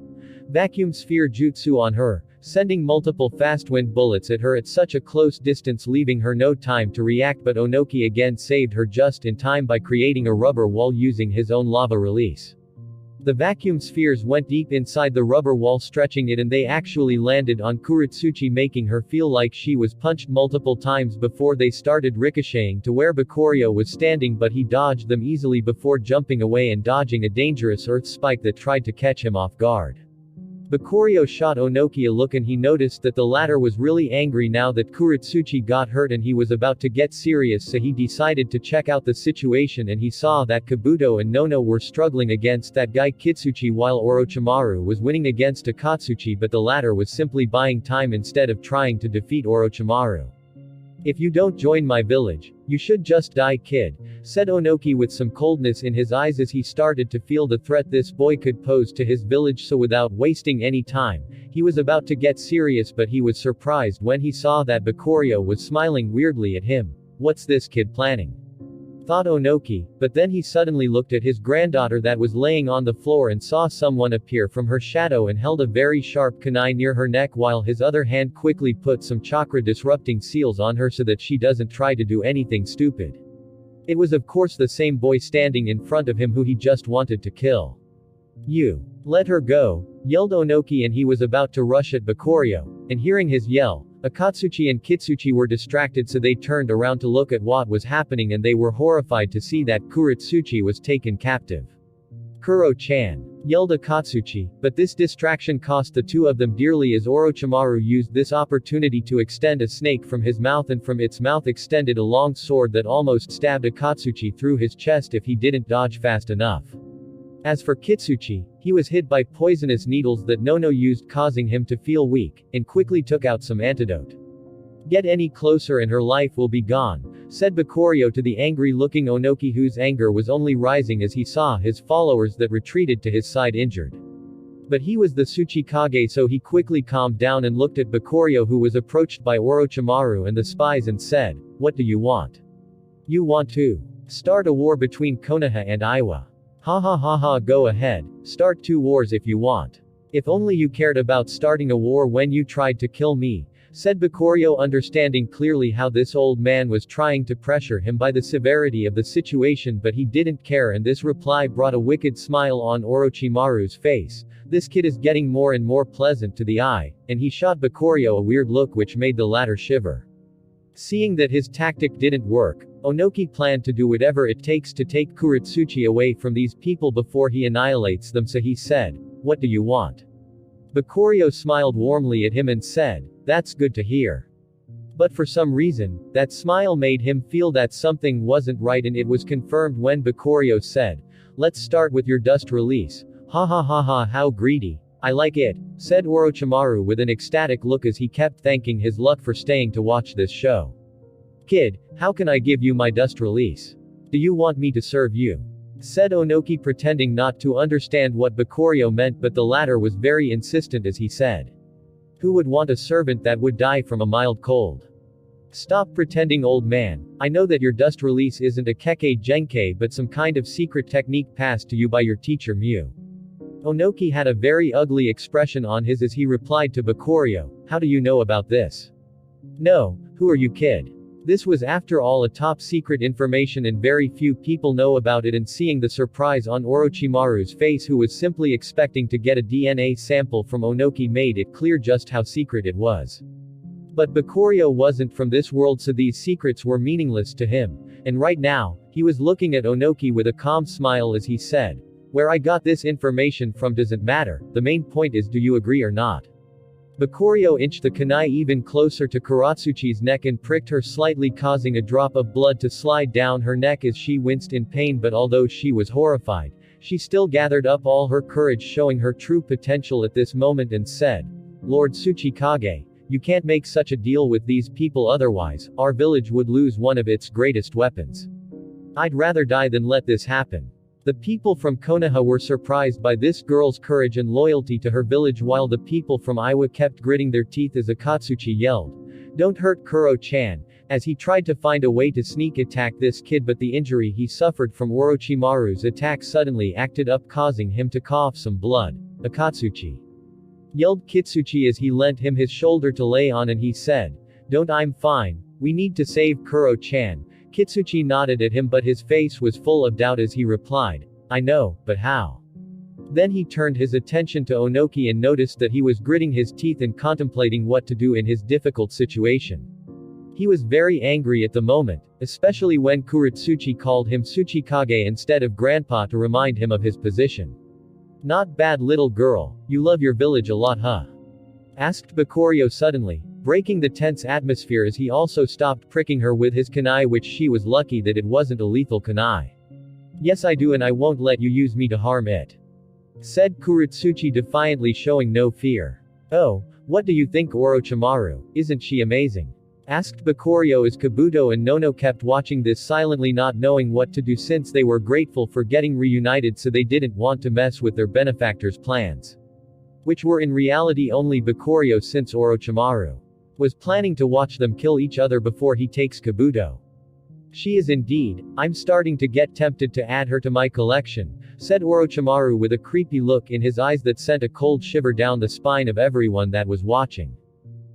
vacuum sphere jutsu on her, sending multiple fast wind bullets at her at such a close distance leaving her no time to react but Onoki again saved her just in time by creating a rubber wall using his own lava release. The vacuum spheres went deep inside the rubber wall stretching it and they actually landed on Kuretsuchi making her feel like she was punched multiple times before they started ricocheting to where Bakurio was standing but he dodged them easily before jumping away and dodging a dangerous earth spike that tried to catch him off guard. Bakurio shot Onoki a look and he noticed that the latter was really angry now that Kuretsuchi got hurt and he was about to get serious so he decided to check out the situation and he saw that Kabuto and Nono were struggling against that guy Kitsuchi while Orochimaru was winning against Akatsuchi but the latter was simply buying time instead of trying to defeat Orochimaru. "If you don't join my village, you should just die, kid," said Onoki with some coldness in his eyes as he started to feel the threat this boy could pose to his village so without wasting any time, he was about to get serious but he was surprised when he saw that Bakurio was smiling weirdly at him. What's this kid planning? thought Onoki, but then he suddenly looked at his granddaughter that was laying on the floor and saw someone appear from her shadow and held a very sharp kunai near her neck while his other hand quickly put some chakra disrupting seals on her so that she doesn't try to do anything stupid. It was of course the same boy standing in front of him who he just wanted to kill. "You! Let her go!" yelled Onoki, and he was about to rush at Bakurio, and hearing his yell, Akatsuchi and Kitsuchi were distracted, so they turned around to look at what was happening, and they were horrified to see that Kuretsuchi was taken captive. "Kuro-chan!" yelled Akatsuchi, but this distraction cost the two of them dearly as Orochimaru used this opportunity to extend a snake from his mouth, and from its mouth extended a long sword that almost stabbed Akatsuchi through his chest if he didn't dodge fast enough. As for Kitsuchi, he was hit by poisonous needles that Nono used, causing him to feel weak, and quickly took out some antidote. "Get any closer and her life will be gone," said Bakurio to the angry-looking Onoki, whose anger was only rising as he saw his followers that retreated to his side injured. But he was the Tsuchikage, so he quickly calmed down and looked at Bakurio, who was approached by Orochimaru and the spies, and said, "What do you want? You want to start a war between Konoha and Iwa? Ha ha ha ha, go ahead, start 2 wars if you want. If only you cared about starting a war when you tried to kill me," said Bakurio, understanding clearly how this old man was trying to pressure him by the severity of the situation, but he didn't care, and this reply brought a wicked smile on Orochimaru's face. This kid is getting more and more pleasant to the eye, and he shot Bakurio a weird look which made the latter shiver. Seeing that his tactic didn't work, Onoki planned to do whatever it takes to take Kuretsuchi away from these people before he annihilates them, so he said, "What do you want?" Bakurio smiled warmly at him and said, "That's good to hear." But for some reason, that smile made him feel that something wasn't right, and it was confirmed when Bakurio said, "Let's start with your dust release." "Ha ha ha ha, how greedy. I like it," said Orochimaru with an ecstatic look as he kept thanking his luck for staying to watch this show. "Kid, how can I give you my dust release? Do you want me to serve you?" said Onoki, pretending not to understand what Bakurio meant, but the latter was very insistent as he said, "Who would want a servant that would die from a mild cold? Stop pretending, old man. I know that your dust release isn't a Kekkei Genkei but some kind of secret technique passed to you by your teacher Mew." Onoki had a very ugly expression on his as he replied to Bakurio, "How do you know about this?" "No, who are you, kid? This was after all a top secret information and very few people know about it," and seeing the surprise on Orochimaru's face, who was simply expecting to get a DNA sample from Onoki, made it clear just how secret it was. But Bakurio wasn't from this world, so these secrets were meaningless to him, and right now, he was looking at Onoki with a calm smile as he said, "Where I got this information from doesn't matter, the main point is, do you agree or not?" Bakurio inched the kunai even closer to Kuratsuchi's neck and pricked her slightly, causing a drop of blood to slide down her neck as she winced in pain, but although she was horrified, she still gathered up all her courage, showing her true potential at this moment, and said, "Lord Tsuchikage, you can't make such a deal with these people, otherwise, our village would lose one of its greatest weapons. I'd rather die than let this happen." The people from Konoha were surprised by this girl's courage and loyalty to her village, while the people from Iwa kept gritting their teeth as Akatsuchi yelled, "Don't hurt Kuro-chan," as he tried to find a way to sneak attack this kid, but the injury he suffered from Orochimaru's attack suddenly acted up, causing him to cough some blood. "Akatsuchi!" yelled Kitsuchi as he lent him his shoulder to lay on, and he said, "Don't, I'm fine. We need to save Kuro-chan." Kitsuchi nodded at him, but his face was full of doubt as he replied, "I know, but how?" Then he turned his attention to Onoki and noticed that he was gritting his teeth and contemplating what to do in his difficult situation. He was very angry at the moment, especially when Kuretsuchi called him Tsuchikage instead of grandpa to remind him of his position. "Not bad, little girl. You love your village a lot, huh?" asked Bakurio suddenly, breaking the tense atmosphere as he also stopped pricking her with his kunai, which she was lucky that it wasn't a lethal kunai. "Yes, I do, and I won't let you use me to harm it," said Kuretsuchi defiantly, showing no fear. "Oh, what do you think, Orochimaru? Isn't she amazing?" asked Bakurio as Kabuto and Nono kept watching this silently, not knowing what to do since they were grateful for getting reunited, so they didn't want to mess with their benefactor's plans. Which were in reality only Bakurio, since Orochimaru was planning to watch them kill each other before he takes Kabuto. She is indeed. I'm starting to get tempted to add her to my collection, said Orochimaru with a creepy look in his eyes that sent a cold shiver down the spine of everyone that was watching.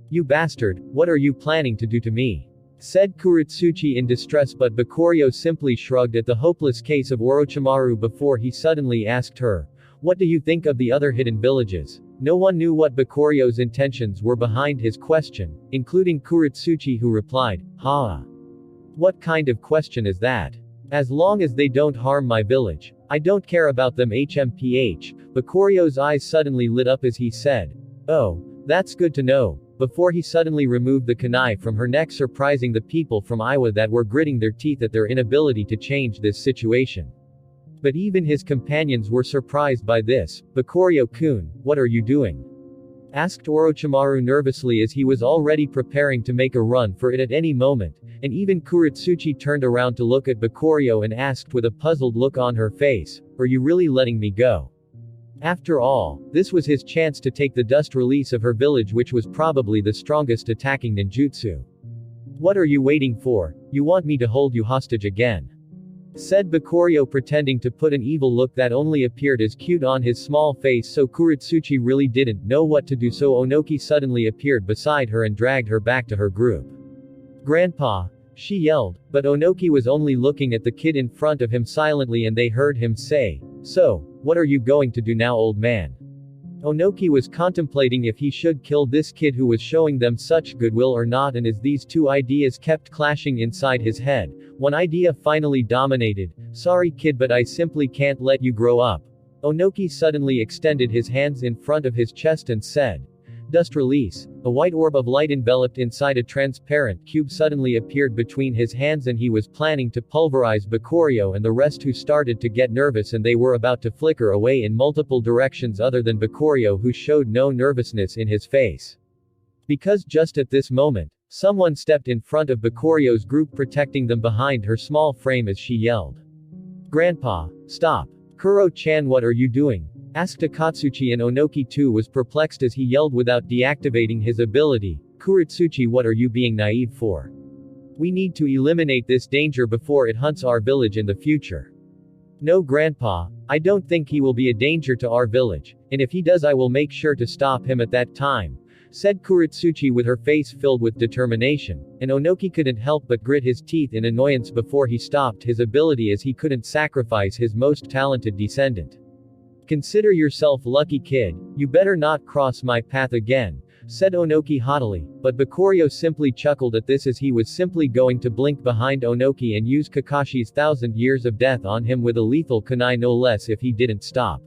You bastard, what are you planning to do to me? Said Kuretsuchi in distress, but Bakurio simply shrugged at the hopeless case of Orochimaru before he suddenly asked her, what do you think of the other hidden villages? No one knew what Bakurio's intentions were behind his question, including Kuretsuchi, who replied, "Ha. What kind of question is that? As long as they don't harm my village, I don't care about them." HMPH. Bakurio's eyes suddenly lit up as he said, "Oh, that's good to know," before he suddenly removed the kunai from her neck, surprising the people from Iwa that were gritting their teeth at their inability to change this situation. But even his companions were surprised by this. "Bakurio-kun, what are you doing?" asked Orochimaru nervously as he was already preparing to make a run for it at any moment, and even Kuretsuchi turned around to look at Bakurio and asked with a puzzled look on her face, "Are you really letting me go?" After all, this was his chance to take the dust release of her village, which was probably the strongest attacking ninjutsu. "What are you waiting for? You want me to hold you hostage again?" said Bakurio, pretending to put an evil look that only appeared as cute on his small face, so Kuretsuchi really didn't know what to do, so Onoki suddenly appeared beside her and dragged her back to her group. "Grandpa!" she yelled, but Onoki was only looking at the kid in front of him silently, and they heard him say, "So, what are you going to do now, old man?" Onoki was contemplating if he should kill this kid who was showing them such goodwill or not, and as these two ideas kept clashing inside his head, one idea finally dominated. "Sorry kid, but I simply can't let you grow up." Onoki suddenly extended his hands in front of his chest and said, "Dust release." A white orb of light enveloped inside a transparent cube suddenly appeared between his hands, and he was planning to pulverize Bakurio and the rest, who started to get nervous, and they were about to flicker away in multiple directions other than Bakurio, who showed no nervousness in his face. Because just at this moment, someone stepped in front of Bakurio's group, protecting them behind her small frame as she yelled, "Grandpa, stop. Kuro-chan, what are you doing?" asked Akatsuchi, and Onoki too was perplexed as he yelled without deactivating his ability, "Kuretsuchi, what are you being naive for? We need to eliminate this danger before it hunts our village in the future." "No grandpa, I don't think he will be a danger to our village, and if he does I will make sure to stop him at that time," said Kuretsuchi with her face filled with determination, and Onoki couldn't help but grit his teeth in annoyance before he stopped his ability, as he couldn't sacrifice his most talented descendant. "Consider yourself lucky kid, you better not cross my path again," said Onoki haughtily, but Bakurio simply chuckled at this, as he was simply going to blink behind Onoki and use Kakashi's 1,000 years of death on him with a lethal kunai no less if he didn't stop.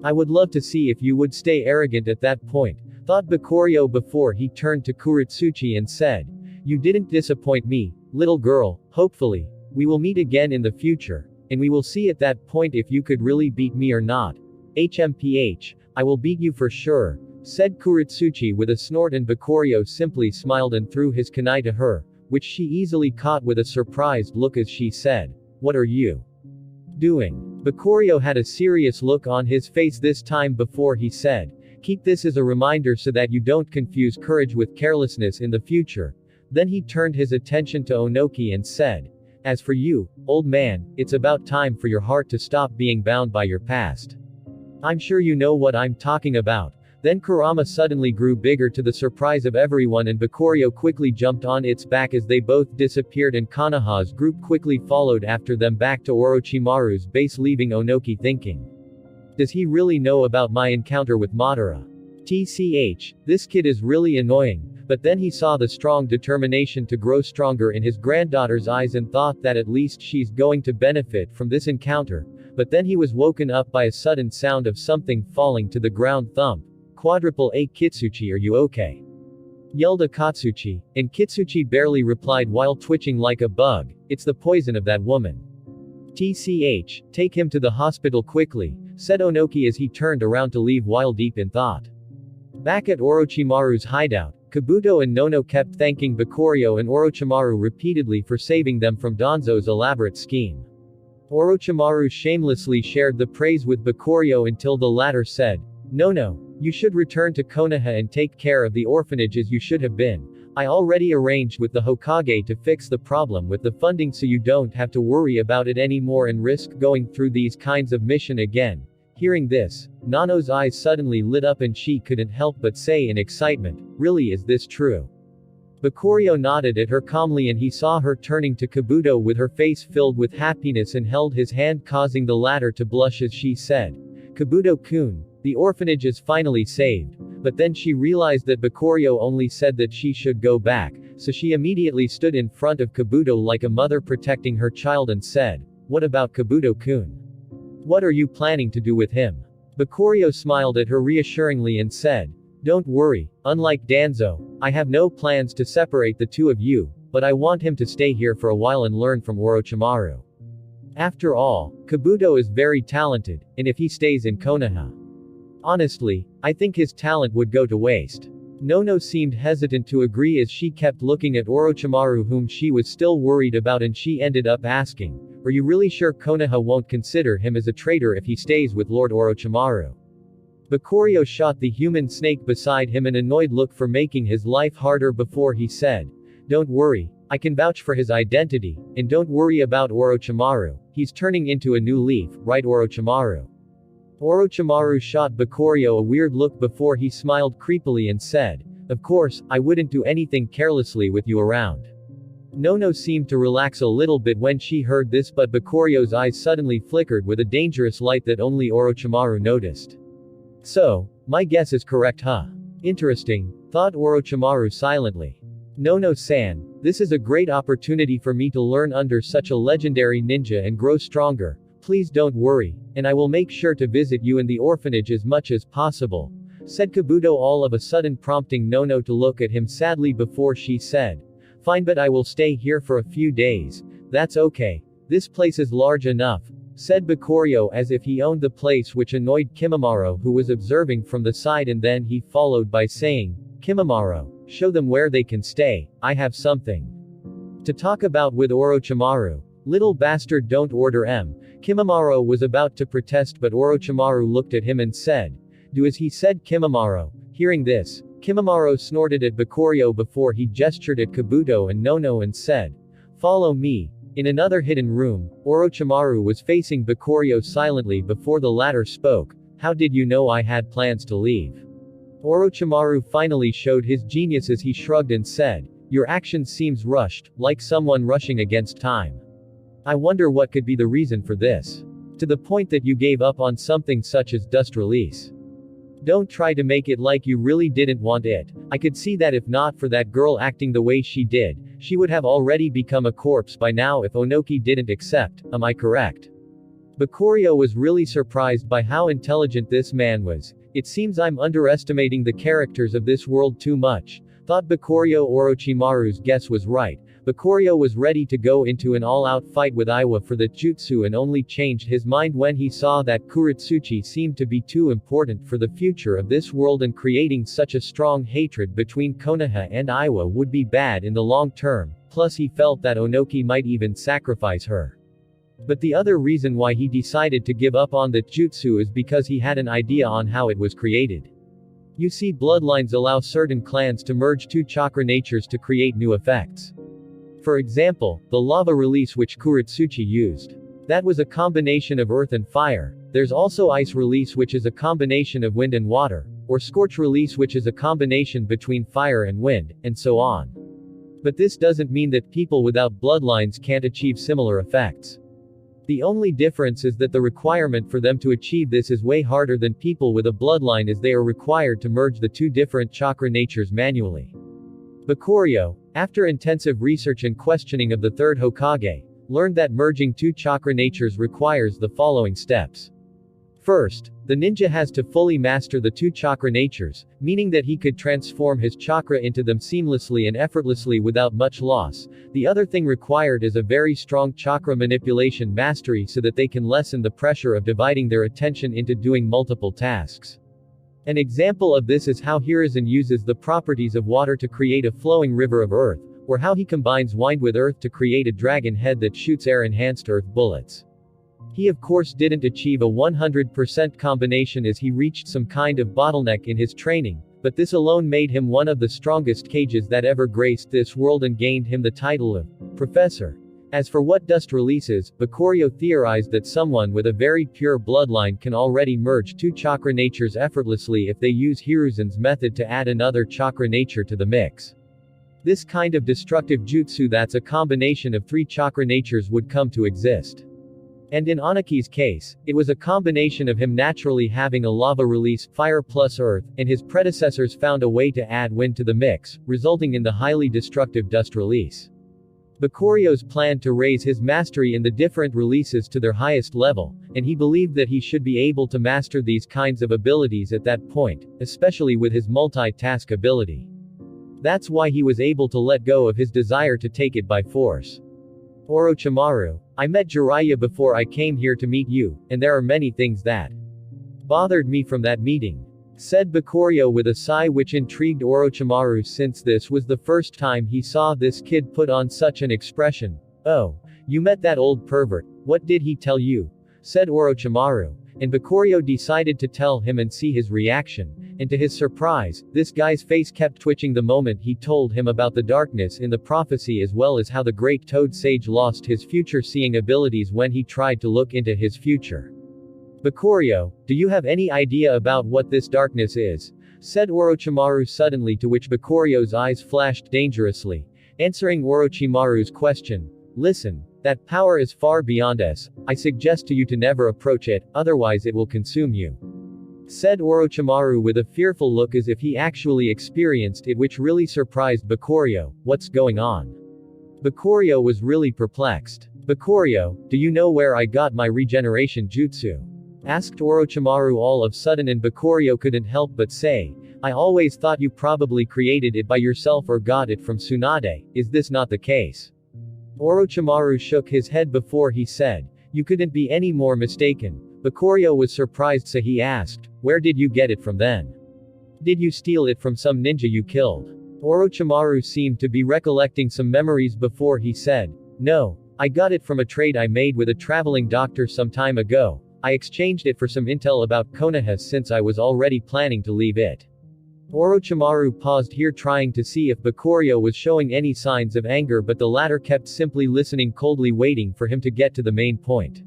"I would love to see if you would stay arrogant at that point," thought Bakurio before he turned to Kuretsuchi and said, "You didn't disappoint me, little girl. Hopefully, we will meet again in the future, and we will see at that point if you could really beat me or not." "HMPH, I will beat you for sure," said Kuretsuchi with a snort, and Bakurio simply smiled and threw his kunai to her, which she easily caught with a surprised look as she said, "What are you doing?" Bakurio had a serious look on his face this time before he said, "Keep this as a reminder so that you don't confuse courage with carelessness in the future." Then he turned his attention to Onoki and said, "As for you, old man, it's about time for your heart to stop being bound by your past. I'm sure you know what I'm talking about." Then Kurama suddenly grew bigger to the surprise of everyone, and Bakurio quickly jumped on its back as they both disappeared, and Konoha's group quickly followed after them back to Orochimaru's base, leaving Onoki thinking, "Does he really know about my encounter with Madara? TCH, this kid is really annoying." But then he saw the strong determination to grow stronger in his granddaughter's eyes and thought that at least she's going to benefit from this encounter. But then he was woken up by a sudden sound of something falling to the ground. Thump. "Quadruple A, Kitsuchi, are you okay?" yelled Akatsuchi, and Kitsuchi barely replied while twitching like a bug. "It's the poison of that woman. TCH, take him to the hospital quickly," said Onoki as he turned around to leave while deep in thought. Back at Orochimaru's hideout, Kabuto and Nono kept thanking Bakurio and Orochimaru repeatedly for saving them from Danzo's elaborate scheme. Orochimaru shamelessly shared the praise with Bakurio until the latter said, "No, you should return to Konoha and take care of the orphanage as you should have been. I already arranged with the Hokage to fix the problem with the funding so you don't have to worry about it anymore and risk going through these kinds of mission again. Hearing this, Nano's eyes suddenly lit up and she couldn't help but say in excitement, really, is this true? Bakurio nodded at her calmly and he saw her turning to Kabuto with her face filled with happiness and held his hand, causing the latter to blush as she said, Kabuto-kun, the orphanage is finally saved. But then she realized that Bakurio only said that she should go back, so she immediately stood in front of Kabuto like a mother protecting her child and said, what about Kabuto-kun? What are you planning to do with him? Bakurio smiled at her reassuringly and said, don't worry, unlike Danzo, I have no plans to separate the two of you, but I want him to stay here for a while and learn from Orochimaru. After all, Kabuto is very talented, and if he stays in Konoha, honestly, I think his talent would go to waste. Nono seemed hesitant to agree as she kept looking at Orochimaru, whom she was still worried about, and she ended up asking, are you really sure Konoha won't consider him as a traitor if he stays with Lord Orochimaru? Bakurio shot the human snake beside him an annoyed look for making his life harder before he said, don't worry, I can vouch for his identity, and don't worry about Orochimaru, he's turning into a new leaf, right Orochimaru? Orochimaru shot Bakurio a weird look before he smiled creepily and said, of course, I wouldn't do anything carelessly with you around. Nono seemed to relax a little bit when she heard this, but Bakurio's eyes suddenly flickered with a dangerous light that only Orochimaru noticed. So, my guess is correct, huh? Interesting, thought Orochimaru silently. Nono-san, this is a great opportunity for me to learn under such a legendary ninja and grow stronger. Please don't worry, and I will make sure to visit you in the orphanage as much as possible, said Kabuto, all of a sudden prompting Nono to look at him sadly before she said, fine, but I will stay here for a few days. That's okay. This place is large enough, said Bakurio as if he owned the place, which annoyed Kimimaro, who was observing from the side, and then he followed by saying, Kimimaro, show them where they can stay, I have something to talk about with Orochimaru. Little bastard, don't order M. Kimimaro was about to protest, but Orochimaru looked at him and said, do as he said, Kimimaro. Hearing this, Kimimaro snorted at Bakurio before he gestured at Kabuto and Nono and said, follow me. In another hidden room, Orochimaru was facing Bakurio silently before the latter spoke, how did you know I had plans to leave? Orochimaru finally showed his genius as he shrugged and said, your actions seems rushed, like someone rushing against time. I wonder what could be the reason for this. To the point that you gave up on something such as dust release. Don't try to make it like you really didn't want it. I could see that if not for that girl acting the way she did, she would have already become a corpse by now if Onoki didn't accept, am I correct? Bakurio was really surprised by how intelligent this man was. It seems I'm underestimating the characters of this world too much, thought Bakurio. Orochimaru's guess was right. Bakurio was ready to go into an all-out fight with Iwa for the jutsu and only changed his mind when he saw that Kuretsuchi seemed to be too important for the future of this world, and creating such a strong hatred between Konoha and Iwa would be bad in the long term, plus he felt that Onoki might even sacrifice her. But the other reason why he decided to give up on the jutsu is because he had an idea on how it was created. You see, bloodlines allow certain clans to merge two chakra natures to create new effects. For example, the lava release which Kuretsuchi used. That was a combination of earth and fire. There's also ice release, which is a combination of wind and water, or scorch release, which is a combination between fire and wind, and so on. But this doesn't mean that people without bloodlines can't achieve similar effects. The only difference is that the requirement for them to achieve this is way harder than people with a bloodline, as they are required to merge the two different chakra natures manually. Bakurio, after intensive research and questioning of the third Hokage, learned that merging two chakra natures requires the following steps. First, the ninja has to fully master the two chakra natures, meaning that he could transform his chakra into them seamlessly and effortlessly without much loss. The other thing required is a very strong chakra manipulation mastery so that they can lessen the pressure of dividing their attention into doing multiple tasks. An example of this is how Hiruzen uses the properties of water to create a flowing river of earth, or how he combines wind with earth to create a dragon head that shoots air-enhanced earth bullets. He of course didn't achieve a 100% combination as he reached some kind of bottleneck in his training, But this alone made him one of the strongest cages that ever graced this world and gained him the title of Professor. As for what dust releases, Bakurio theorized that someone with a very pure bloodline can already merge two chakra natures effortlessly if they use Hiruzen's method to add another chakra nature to the mix. This kind of destructive jutsu that's a combination of three chakra natures would come to exist. And in Anaki's case, it was a combination of him naturally having a lava release, fire plus earth, and his predecessors found a way to add wind to the mix, resulting in the highly destructive dust release. Bakurio's planned to raise his mastery in the different releases to their highest level, and he believed that he should be able to master these kinds of abilities at that point, especially with his multitask ability. That's why he was able to let go of his desire to take it by force. Orochimaru, I met Jiraiya before I came here to meet you, and there are many things that bothered me from that meeting, said Bakurio with a sigh, which intrigued Orochimaru since this was the first time he saw this kid put on such an expression. Oh, you met that old pervert, what did he tell you? Said Orochimaru, and Bakurio decided to tell him and see his reaction, and to his surprise, this guy's face kept twitching the moment he told him about the darkness in the prophecy as well as how the great Toad Sage lost his future seeing abilities when he tried to look into his future. Bakurio, do you have any idea about what this darkness is? Said Orochimaru suddenly, to which Bakurio's eyes flashed dangerously. Answering Orochimaru's question, listen, that power is far beyond us, I suggest to you to never approach it, otherwise it will consume you. Said Orochimaru with a fearful look as if he actually experienced it, which really surprised Bakurio. What's going on? Bakurio was really perplexed. Bakurio, do you know where I got my regeneration jutsu? Asked Orochimaru all of a sudden, and Bakurio couldn't help but say, I always thought you probably created it by yourself or got it from Tsunade, is this not the case? Orochimaru shook his head before he said, you couldn't be any more mistaken. Bakurio was surprised, so he asked, where did you get it from then? Did you steal it from some ninja you killed? Orochimaru seemed to be recollecting some memories before he said, no, I got it from a trade I made with a traveling doctor some time ago. I exchanged it for some intel about Konoha since I was already planning to leave it. Orochimaru paused here, trying to see if Bakurio was showing any signs of anger, but the latter kept simply listening coldly, waiting for him to get to the main point.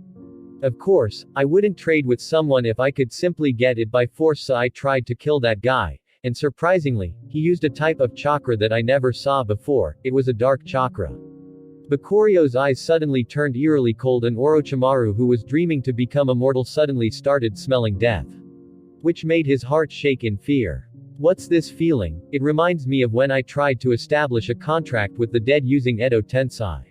Of course, I wouldn't trade with someone if I could simply get it by force, so I tried to kill that guy, and surprisingly, he used a type of chakra that I never saw before. It was a dark chakra. Bakurio's eyes suddenly turned eerily cold, and Orochimaru, who was dreaming to become immortal, suddenly started smelling death, which made his heart shake in fear. What's this feeling? It reminds me of when I tried to establish a contract with the dead using Edo Tensei.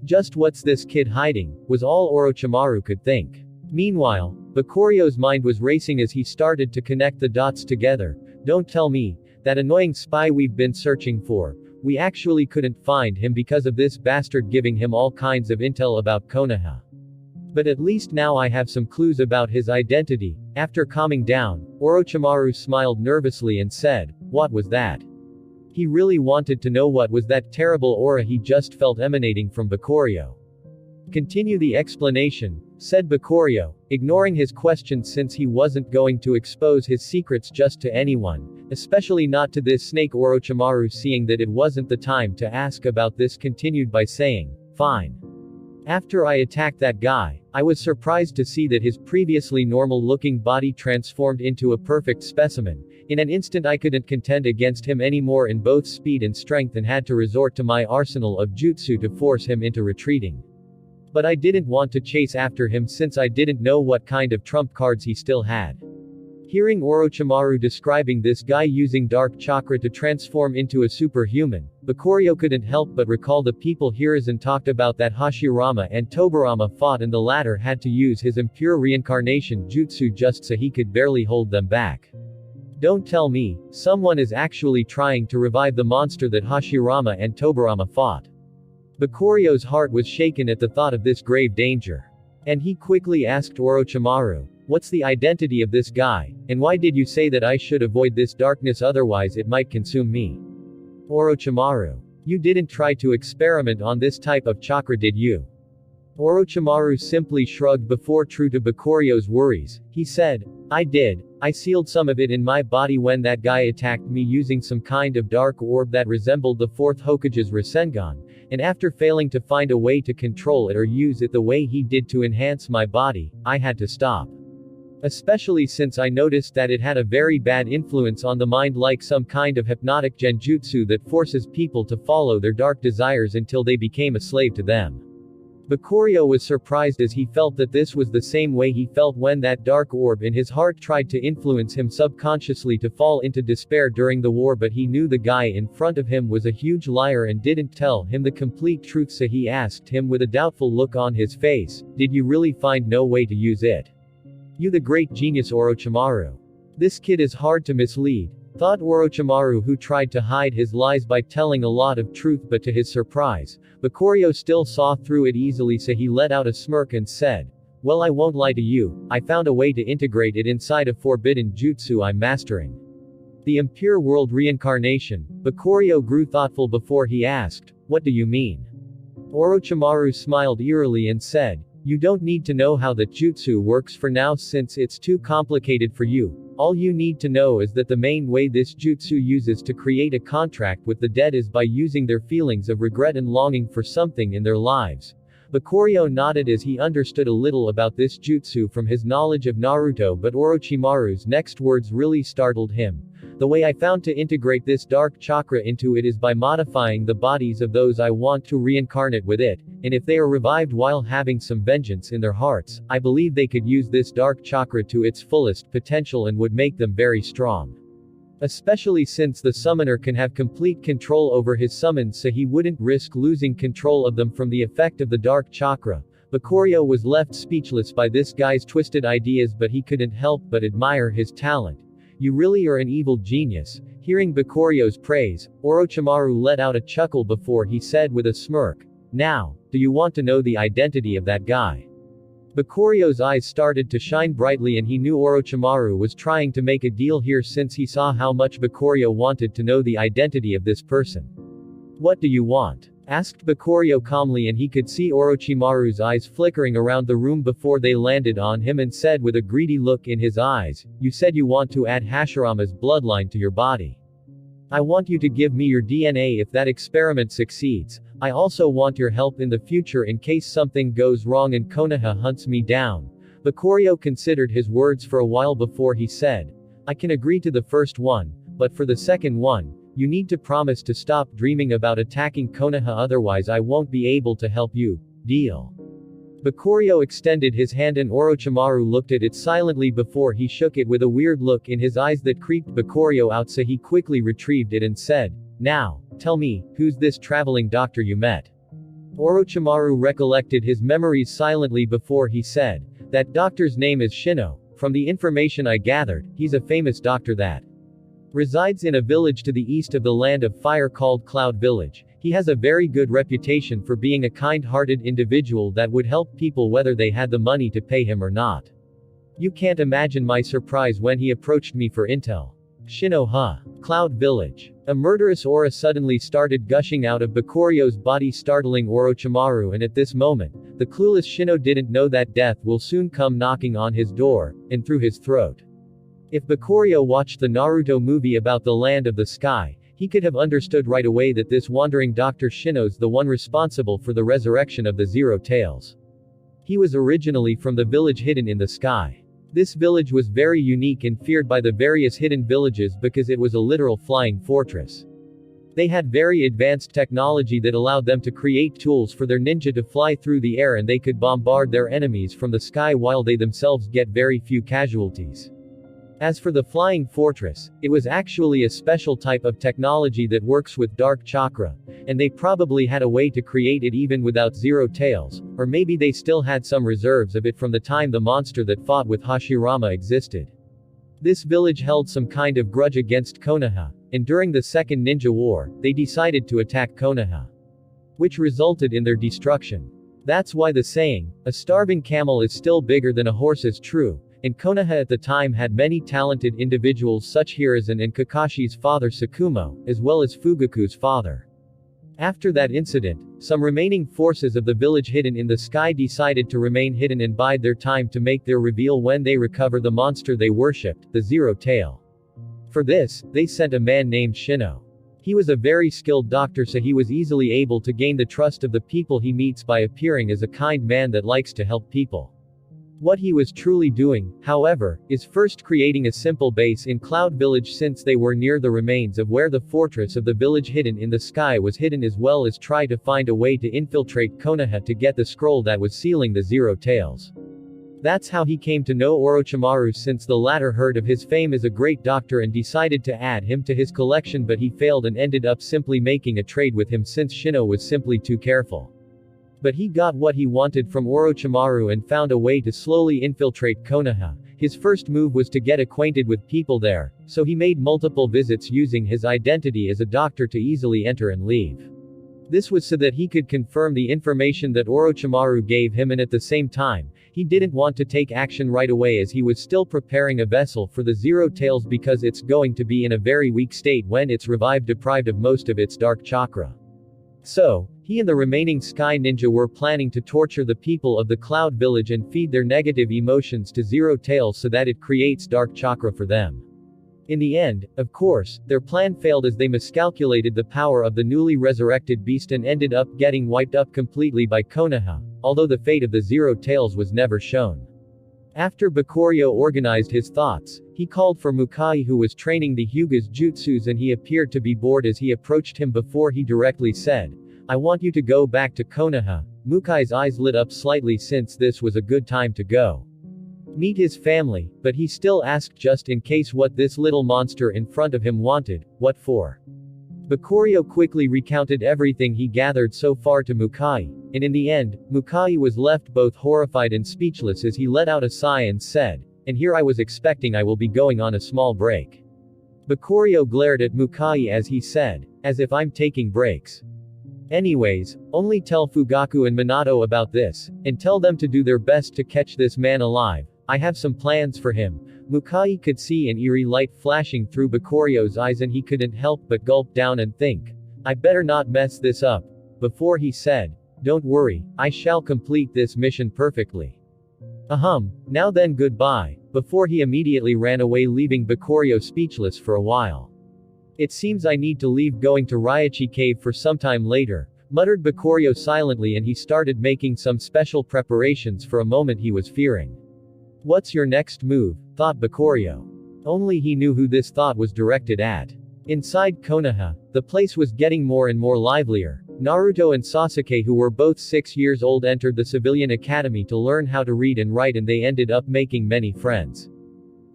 Just what's this kid hiding, was all Orochimaru could think. Meanwhile, Bakurio's mind was racing as he started to connect the dots together. Don't tell me, that annoying spy we've been searching for, we actually couldn't find him because of this bastard giving him all kinds of intel about Konoha. But at least now I have some clues about his identity. After calming down, Orochimaru smiled nervously and said, what was that? He really wanted to know what was that terrible aura he just felt emanating from Bakurio. Continue the explanation, said Bakurio, ignoring his question since he wasn't going to expose his secrets just to anyone, especially not to this snake. Orochimaru, seeing that it wasn't the time to ask about this, continued by saying, fine. After I attacked that guy, I was surprised to see that his previously normal-looking body transformed into a perfect specimen. In an instant I couldn't contend against him anymore in both speed and strength, and had to resort to my arsenal of jutsu to force him into retreating. But I didn't want to chase after him since I didn't know what kind of trump cards he still had. Hearing Orochimaru describing this guy using dark chakra to transform into a superhuman, Bakurio couldn't help but recall the people Hiruzen talked about that Hashirama and Tobirama fought, and the latter had to use his impure reincarnation jutsu just so he could barely hold them back. Don't tell me, someone is actually trying to revive the monster that Hashirama and Tobirama fought. Bakurio's heart was shaken at the thought of this grave danger. And he quickly asked Orochimaru, what's the identity of this guy, and why did you say that I should avoid this darkness, otherwise it might consume me? Orochimaru, you didn't try to experiment on this type of chakra, did you? Orochimaru simply shrugged before, true to Bakurio's worries, he said, I did. I sealed some of it in my body when that guy attacked me using some kind of dark orb that resembled the fourth Hokage's Rasengan, and after failing to find a way to control it or use it the way he did to enhance my body, I had to stop. Especially since I noticed that it had a very bad influence on the mind, like some kind of hypnotic genjutsu that forces people to follow their dark desires until they became a slave to them. Bakurio was surprised as he felt that this was the same way he felt when that dark orb in his heart tried to influence him subconsciously to fall into despair during the war, but he knew the guy in front of him was a huge liar and didn't tell him the complete truth, so he asked him with a doubtful look on his face, "Did you really find no way to use it? You the great genius Orochimaru. This kid is hard to mislead," thought Orochimaru, who tried to hide his lies by telling a lot of truth, but to his surprise, Bakurio still saw through it easily, so he let out a smirk and said, "Well, I won't lie to you, I found a way to integrate it inside a forbidden jutsu I'm mastering." The impure world reincarnation. Bakurio grew thoughtful before he asked, "What do you mean?" Orochimaru smiled eerily and said, "You don't need to know how the jutsu works for now since it's too complicated for you. All you need to know is that the main way this jutsu uses to create a contract with the dead is by using their feelings of regret and longing for something in their lives." Bakurio nodded as he understood a little about this jutsu from his knowledge of Naruto, but Orochimaru's next words really startled him. "The way I found to integrate this dark chakra into it is by modifying the bodies of those I want to reincarnate with it, and if they are revived while having some vengeance in their hearts, I believe they could use this dark chakra to its fullest potential and would make them very strong. Especially since the summoner can have complete control over his summons, so he wouldn't risk losing control of them from the effect of the dark chakra." Bakurio was left speechless by this guy's twisted ideas, but he couldn't help but admire his talent. "You really are an evil genius." Hearing Bakurio's praise, Orochimaru let out a chuckle before he said with a smirk, "Now, do you want to know the identity of that guy?" Bakurio's eyes started to shine brightly, and he knew Orochimaru was trying to make a deal here since he saw how much Bakurio wanted to know the identity of this person. "What do you want?" asked Bakurio calmly, and he could see Orochimaru's eyes flickering around the room before they landed on him, and said with a greedy look in his eyes, "You said you want to add Hashirama's bloodline to your body. I want you to give me your DNA if that experiment succeeds. I also want your help in the future in case something goes wrong and Konoha hunts me down." Bakurio considered his words for a while before he said, "I can agree to the first one, but for the second one, you need to promise to stop dreaming about attacking Konoha, otherwise I won't be able to help you. Deal?" Bakurio extended his hand and Orochimaru looked at it silently before he shook it with a weird look in his eyes that creeped Bakurio out, so he quickly retrieved it and said, "Now, tell me, who's this traveling doctor you met?" Orochimaru recollected his memories silently before he said, "That doctor's name is Shino. From the information I gathered, he's a famous doctor that resides in a village to the east of the land of fire called Cloud Village. He has a very good reputation for being a kind-hearted individual that would help people whether they had the money to pay him or not. You can't imagine my surprise when he approached me for intel." Shino, huh? Cloud Village. A murderous aura suddenly started gushing out of Bakurio's body, startling Orochimaru, and at this moment, the clueless Shino didn't know that death will soon come knocking on his door, and through his throat. If Bakurio watched the Naruto movie about the Land of the Sky, he could have understood right away that this wandering Dr. Shino's the one responsible for the resurrection of the Zero Tails. He was originally from the village hidden in the sky. This village was very unique and feared by the various hidden villages because it was a literal flying fortress. They had very advanced technology that allowed them to create tools for their ninja to fly through the air, and they could bombard their enemies from the sky while they themselves get very few casualties. As for the flying fortress, it was actually a special type of technology that works with dark chakra, and they probably had a way to create it even without Zero Tails, or maybe they still had some reserves of it from the time the monster that fought with Hashirama existed. This village held some kind of grudge against Konoha, and during the Second Ninja War, they decided to attack Konoha, which resulted in their destruction. That's why the saying, "A starving camel is still bigger than a horse," is true. And Konoha at the time had many talented individuals such Hiruzen and Kakashi's father Sakumo, as well as Fugaku's father. After that incident, some remaining forces of the village hidden in the sky decided to remain hidden and bide their time to make their reveal when they recover the monster they worshipped, the Zero Tail. For this, they sent a man named Shino. He was a very skilled doctor, so he was easily able to gain the trust of the people he meets by appearing as a kind man that likes to help people. What he was truly doing, however, is first creating a simple base in Cloud Village, since they were near the remains of where the fortress of the village hidden in the sky was hidden, as well as try to find a way to infiltrate Konoha to get the scroll that was sealing the Zero Tails. That's how he came to know Orochimaru, since the latter heard of his fame as a great doctor and decided to add him to his collection, but he failed and ended up simply making a trade with him since Shino was simply too careful. But he got what he wanted from Orochimaru and found a way to slowly infiltrate Konoha. His first move was to get acquainted with people there, so he made multiple visits using his identity as a doctor to easily enter and leave. This was so that he could confirm the information that Orochimaru gave him, and at the same time, he didn't want to take action right away as he was still preparing a vessel for the Zero Tails because it's going to be in a very weak state when it's revived, deprived of most of its dark chakra. So, he and the remaining Sky Ninja were planning to torture the people of the Cloud Village and feed their negative emotions to Zero Tails so that it creates dark chakra for them. In the end, of course, their plan failed as they miscalculated the power of the newly resurrected beast and ended up getting wiped up completely by Konoha, although the fate of the Zero Tails was never shown. After Bakurio organized his thoughts, he called for Mukai, who was training the Hyuga's jutsus, and he appeared to be bored as he approached him before he directly said, "I want you to go back to Konoha." Mukai's eyes lit up slightly since this was a good time to go meet his family, but he still asked just in case what this little monster in front of him wanted. What for? Bakurio quickly recounted everything he gathered so far to Mukai, and in the end, Mukai was left both horrified and speechless as he let out a sigh and said, "And here I was expecting I will be going on a small break." Bakurio glared at Mukai as he said, "As if I'm taking breaks. Anyways, only tell Fugaku and Minato about this, and tell them to do their best to catch this man alive. I have some plans for him." Mukai could see an eerie light flashing through Bakurio's eyes and he couldn't help but gulp down and think, "I better not mess this up." Before he said, "Don't worry, I shall complete this mission perfectly. Now then, goodbye," before he immediately ran away, leaving Bakurio speechless for a while. "It seems I need to leave, going to Raichi Cave for some time later," muttered Bakurio silently, and he started making some special preparations for a moment he was fearing. "What's your next move?" thought Bakurio. Only he knew who this thought was directed at. Inside Konoha, the place was getting more and more livelier. Naruto and Sasuke, who were both 6 years old, entered the civilian academy to learn how to read and write, and they ended up making many friends.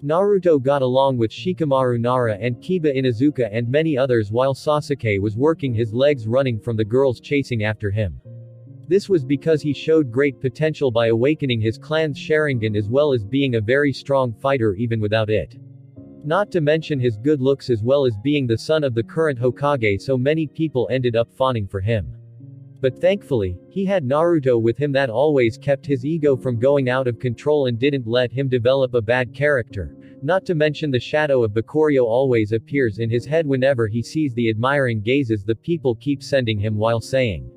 Naruto got along with Shikamaru, Nara and Kiba Inuzuka and many others, while Sasuke was working his legs running from the girls chasing after him. This was because he showed great potential by awakening his clan's Sharingan, as well as being a very strong fighter even without it. Not to mention his good looks, as well as being the son of the current Hokage, so many people ended up fawning for him. But thankfully, he had Naruto with him that always kept his ego from going out of control and didn't let him develop a bad character. Not to mention the shadow of Bakurio always appears in his head whenever he sees the admiring gazes the people keep sending him while saying,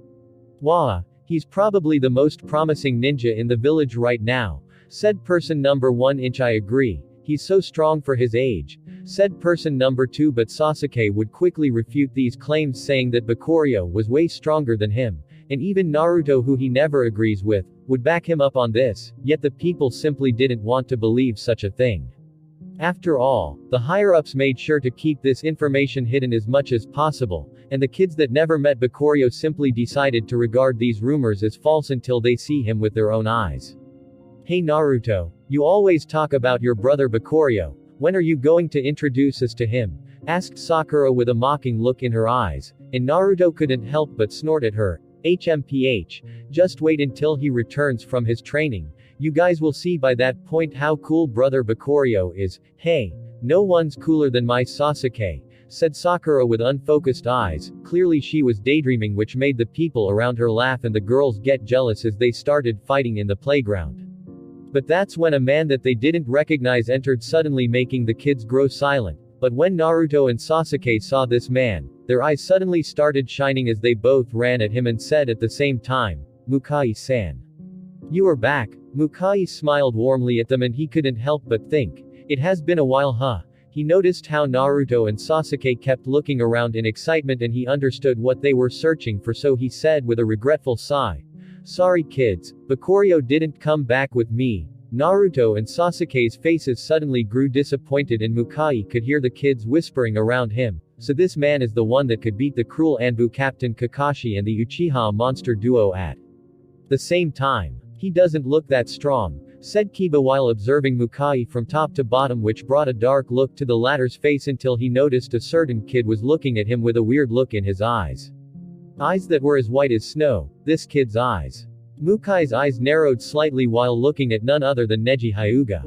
"Wow, he's probably the most promising ninja in the village right now," said person number 1. I agree. He's so strong for his age, said person number 2, but Sasuke would quickly refute these claims, saying that Bakurio was way stronger than him, and even Naruto, who he never agrees with, would back him up on this, yet the people simply didn't want to believe such a thing. After all, the higher-ups made sure to keep this information hidden as much as possible, and the kids that never met Bakurio simply decided to regard these rumors as false until they see him with their own eyes. "Hey Naruto, you always talk about your brother Bakurio. When are you going to introduce us to him?" asked Sakura with a mocking look in her eyes, and Naruto couldn't help but snort at her. "HMPH. Just wait until he returns from his training. You guys will see by that point how cool brother Bakurio is." "Hey, no one's cooler than my Sasuke," said Sakura with unfocused eyes. Clearly she was daydreaming, which made the people around her laugh and the girls get jealous as they started fighting in the playground. But that's when a man that they didn't recognize entered, suddenly making the kids grow silent. But when Naruto and Sasuke saw this man, their eyes suddenly started shining as they both ran at him and said at the same time, "Mukai-san. You are back." Mukai smiled warmly at them and he couldn't help but think, "It has been a while, huh?" He noticed how Naruto and Sasuke kept looking around in excitement and he understood what they were searching for, so he said with a regretful sigh, "Sorry kids, Bakurio didn't come back with me." Naruto and Sasuke's faces suddenly grew disappointed and Mukai could hear the kids whispering around him, "So this man is the one that could beat the cruel Anbu Captain Kakashi and the Uchiha monster duo at the same time. He doesn't look that strong," said Kiba while observing Mukai from top to bottom, which brought a dark look to the latter's face until he noticed a certain kid was looking at him with a weird look in his eyes. Eyes that were as white as snow. This kid's eyes. Mukai's eyes narrowed slightly while looking at none other than Neji Hyuga.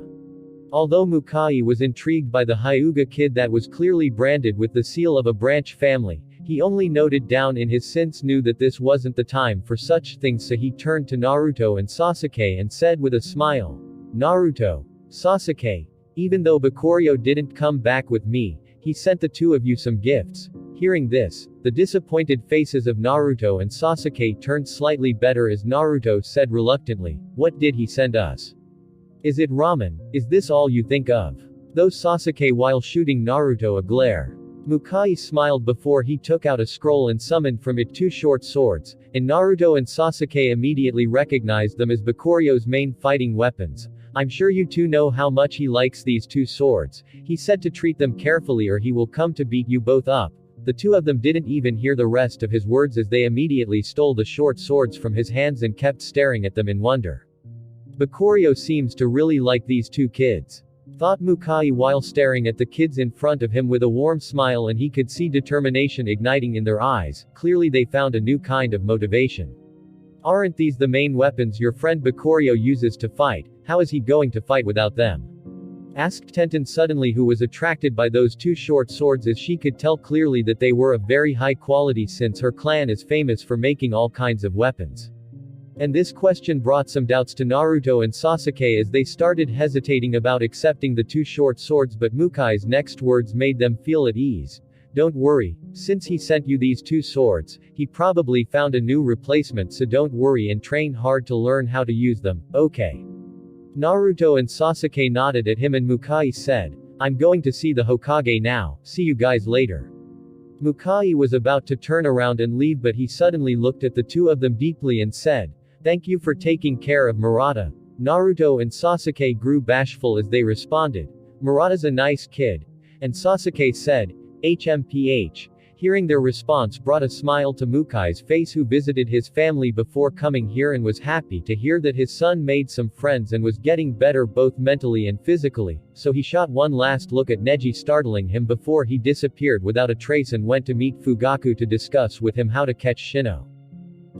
Although Mukai was intrigued by the Hyuga kid that was clearly branded with the seal of a branch family, he only noted down in his sense knew that this wasn't the time for such things, so he turned to Naruto and Sasuke and said with a smile, "Naruto, Sasuke, even though Bakurio didn't come back with me, he sent the two of you some gifts." Hearing this, the disappointed faces of Naruto and Sasuke turned slightly better as Naruto said reluctantly, "What did he send us? Is it ramen? Is this all you think of?" Though Sasuke while shooting Naruto a glare. Mukai smiled before he took out a scroll and summoned from it two short swords, and Naruto and Sasuke immediately recognized them as Bakurio's main fighting weapons. "I'm sure you two know how much he likes these two swords," he said, "to treat them carefully or he will come to beat you both up." The two of them didn't even hear the rest of his words as they immediately stole the short swords from his hands and kept staring at them in wonder. "Bakurio seems to really like these two kids," thought Mukai while staring at the kids in front of him with a warm smile, and he could see determination igniting in their eyes. Clearly they found a new kind of motivation. "Aren't these the main weapons your friend Bakurio uses to fight? How is he going to fight without them?" asked Tenten suddenly, who was attracted by those two short swords as she could tell clearly that they were of very high quality since her clan is famous for making all kinds of weapons. And this question brought some doubts to Naruto and Sasuke as they started hesitating about accepting the two short swords, but Mukai's next words made them feel at ease. "Don't worry, since he sent you these two swords, he probably found a new replacement, so don't worry and train hard to learn how to use them, okay?" Naruto and Sasuke nodded at him and Mukai said, "I'm going to see the Hokage now, see you guys later." Mukai was about to turn around and leave, but he suddenly looked at the two of them deeply and said, "Thank you for taking care of Murata." Naruto and Sasuke grew bashful as they responded, "Murata's a nice kid." And Sasuke said, "HMPH. Hearing their response brought a smile to Mukai's face, who visited his family before coming here and was happy to hear that his son made some friends and was getting better both mentally and physically, so he shot one last look at Neji, startling him before he disappeared without a trace and went to meet Fugaku to discuss with him how to catch Shino.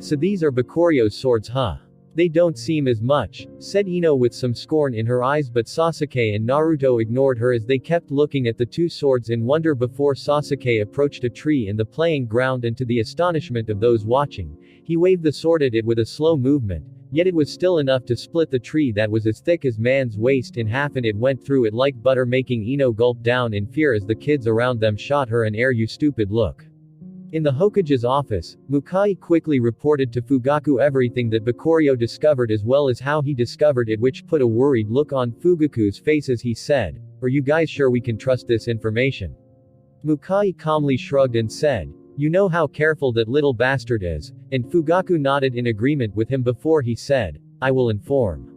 "So these are Bakurio's swords, huh? They don't seem as much," said Ino with some scorn in her eyes, but Sasuke and Naruto ignored her as they kept looking at the two swords in wonder before Sasuke approached a tree in the playing ground, and to the astonishment of those watching, he waved the sword at it with a slow movement, yet it was still enough to split the tree that was as thick as man's waist in half, and it went through it like butter, making Ino gulp down in fear as the kids around them shot her an "Air you stupid" look. In the Hokage's office, Mukai quickly reported to Fugaku everything that Bakurio discovered as well as how he discovered it, which put a worried look on Fugaku's face as he said, "Are you guys sure we can trust this information?" Mukai calmly shrugged and said, "You know how careful that little bastard is," and Fugaku nodded in agreement with him before he said, "I will inform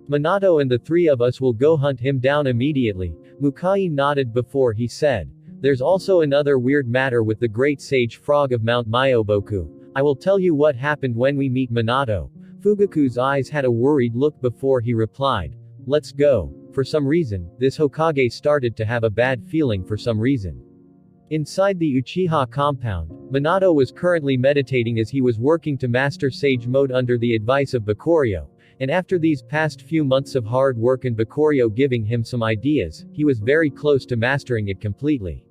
Minato and the three of us will go hunt him down immediately." Mukai nodded before he said, "There's also another weird matter with the great sage frog of Mount Myoboku. I will tell you what happened when we meet Minato." Fugaku's eyes had a worried look before he replied, "Let's go." For some reason, this Hokage started to have a bad feeling for some reason. Inside the Uchiha compound, Minato was currently meditating as he was working to master Sage Mode under the advice of Bakurio. And after these past few months of hard work and Bakurio giving him some ideas, he was very close to mastering it completely.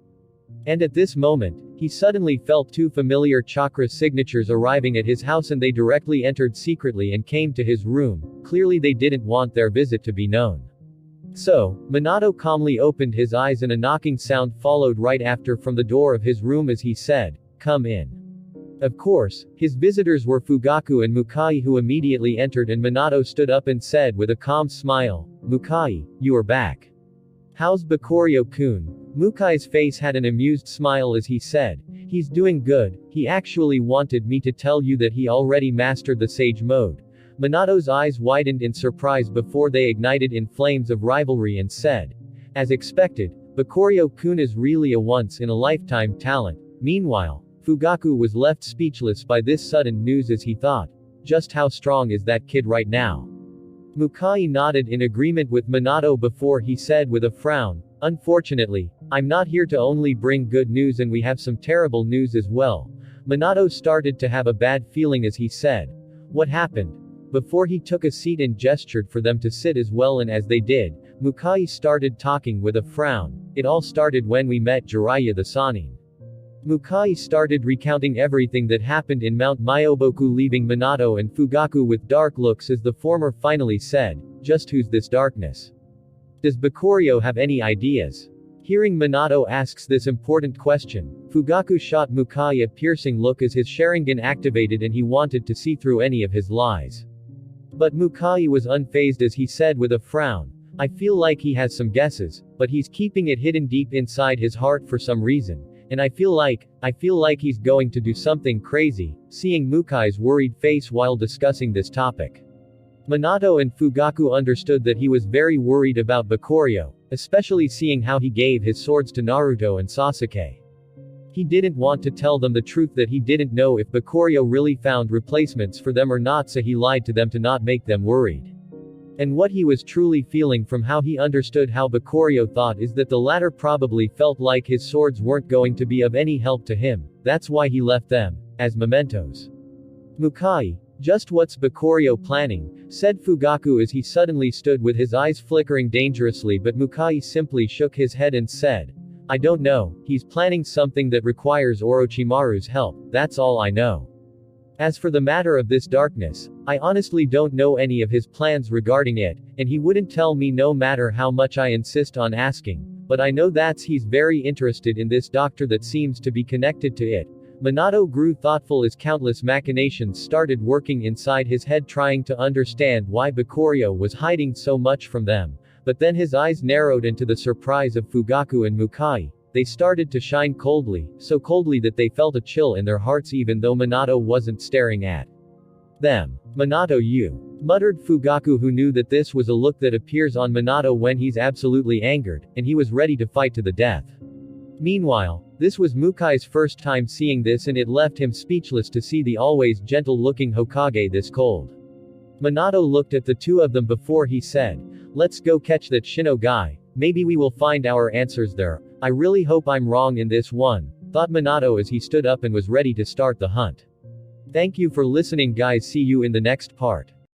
And at this moment, he suddenly felt two familiar chakra signatures arriving at his house, and they directly entered secretly and came to his room. Clearly they didn't want their visit to be known. So, Minato calmly opened his eyes and a knocking sound followed right after from the door of his room as he said, "Come in." Of course, his visitors were Fugaku and Mukai who immediately entered and Minato stood up and said with a calm smile, "Mukai, you are back. How's Bakurio-kun?" Mukai's face had an amused smile as he said, "He's doing good, he actually wanted me to tell you that he already mastered the Sage Mode." Minato's eyes widened in surprise before they ignited in flames of rivalry and said, "As expected, Bakurio-kun is really a once-in-a-lifetime talent." Meanwhile, Fugaku was left speechless by this sudden news as he thought, just how strong is that kid right now? Mukai nodded in agreement with Minato before he said with a frown, "Unfortunately, I'm not here to only bring good news and we have some terrible news as well." Minato started to have a bad feeling as he said, "What happened?" Before he took a seat and gestured for them to sit as well, and as they did, Mukai started talking with a frown. "It all started when we met Jiraiya the Sannin." Mukai started recounting everything that happened in Mount Myoboku, leaving Minato and Fugaku with dark looks as the former finally said, "Just who's this darkness? Does Bakurio have any ideas?" Hearing Minato asks this important question, Fugaku shot Mukai a piercing look as his Sharingan activated and he wanted to see through any of his lies. But Mukai was unfazed as he said with a frown, "I feel like he has some guesses, but he's keeping it hidden deep inside his heart for some reason. And I feel like he's going to do something crazy." Seeing Mukai's worried face while discussing this topic, Minato and Fugaku understood that he was very worried about Bakurio, especially seeing how he gave his swords to Naruto and Sasuke. He didn't want to tell them the truth that he didn't know if Bakurio really found replacements for them or not, so he lied to them to not make them worried. And what he was truly feeling from how he understood how Bakurio thought is that the latter probably felt like his swords weren't going to be of any help to him, that's why he left them, as mementos. "Mukai, just what's Bakurio planning?" said Fugaku as he suddenly stood with his eyes flickering dangerously, but Mukai simply shook his head and said, "I don't know, he's planning something that requires Orochimaru's help, that's all I know. As for the matter of this darkness, I honestly don't know any of his plans regarding it, and he wouldn't tell me no matter how much I insist on asking, but I know that's he's very interested in this doctor that seems to be connected to it." Minato grew thoughtful as countless machinations started working inside his head trying to understand why Bakurio was hiding so much from them, but then his eyes narrowed into the surprise of Fugaku and Mukai. They started to shine coldly, so coldly that they felt a chill in their hearts even though Minato wasn't staring at them. "Minato, you," muttered Fugaku, who knew that this was a look that appears on Minato when he's absolutely angered, and he was ready to fight to the death. Meanwhile, this was Mukai's first time seeing this and it left him speechless to see the always gentle-looking Hokage this cold. Minato looked at the two of them before he said, "Let's go catch that Shino guy, maybe we will find our answers there. I really hope I'm wrong in this one," thought Minato as he stood up and was ready to start the hunt. Thank you for listening guys, see you in the next part.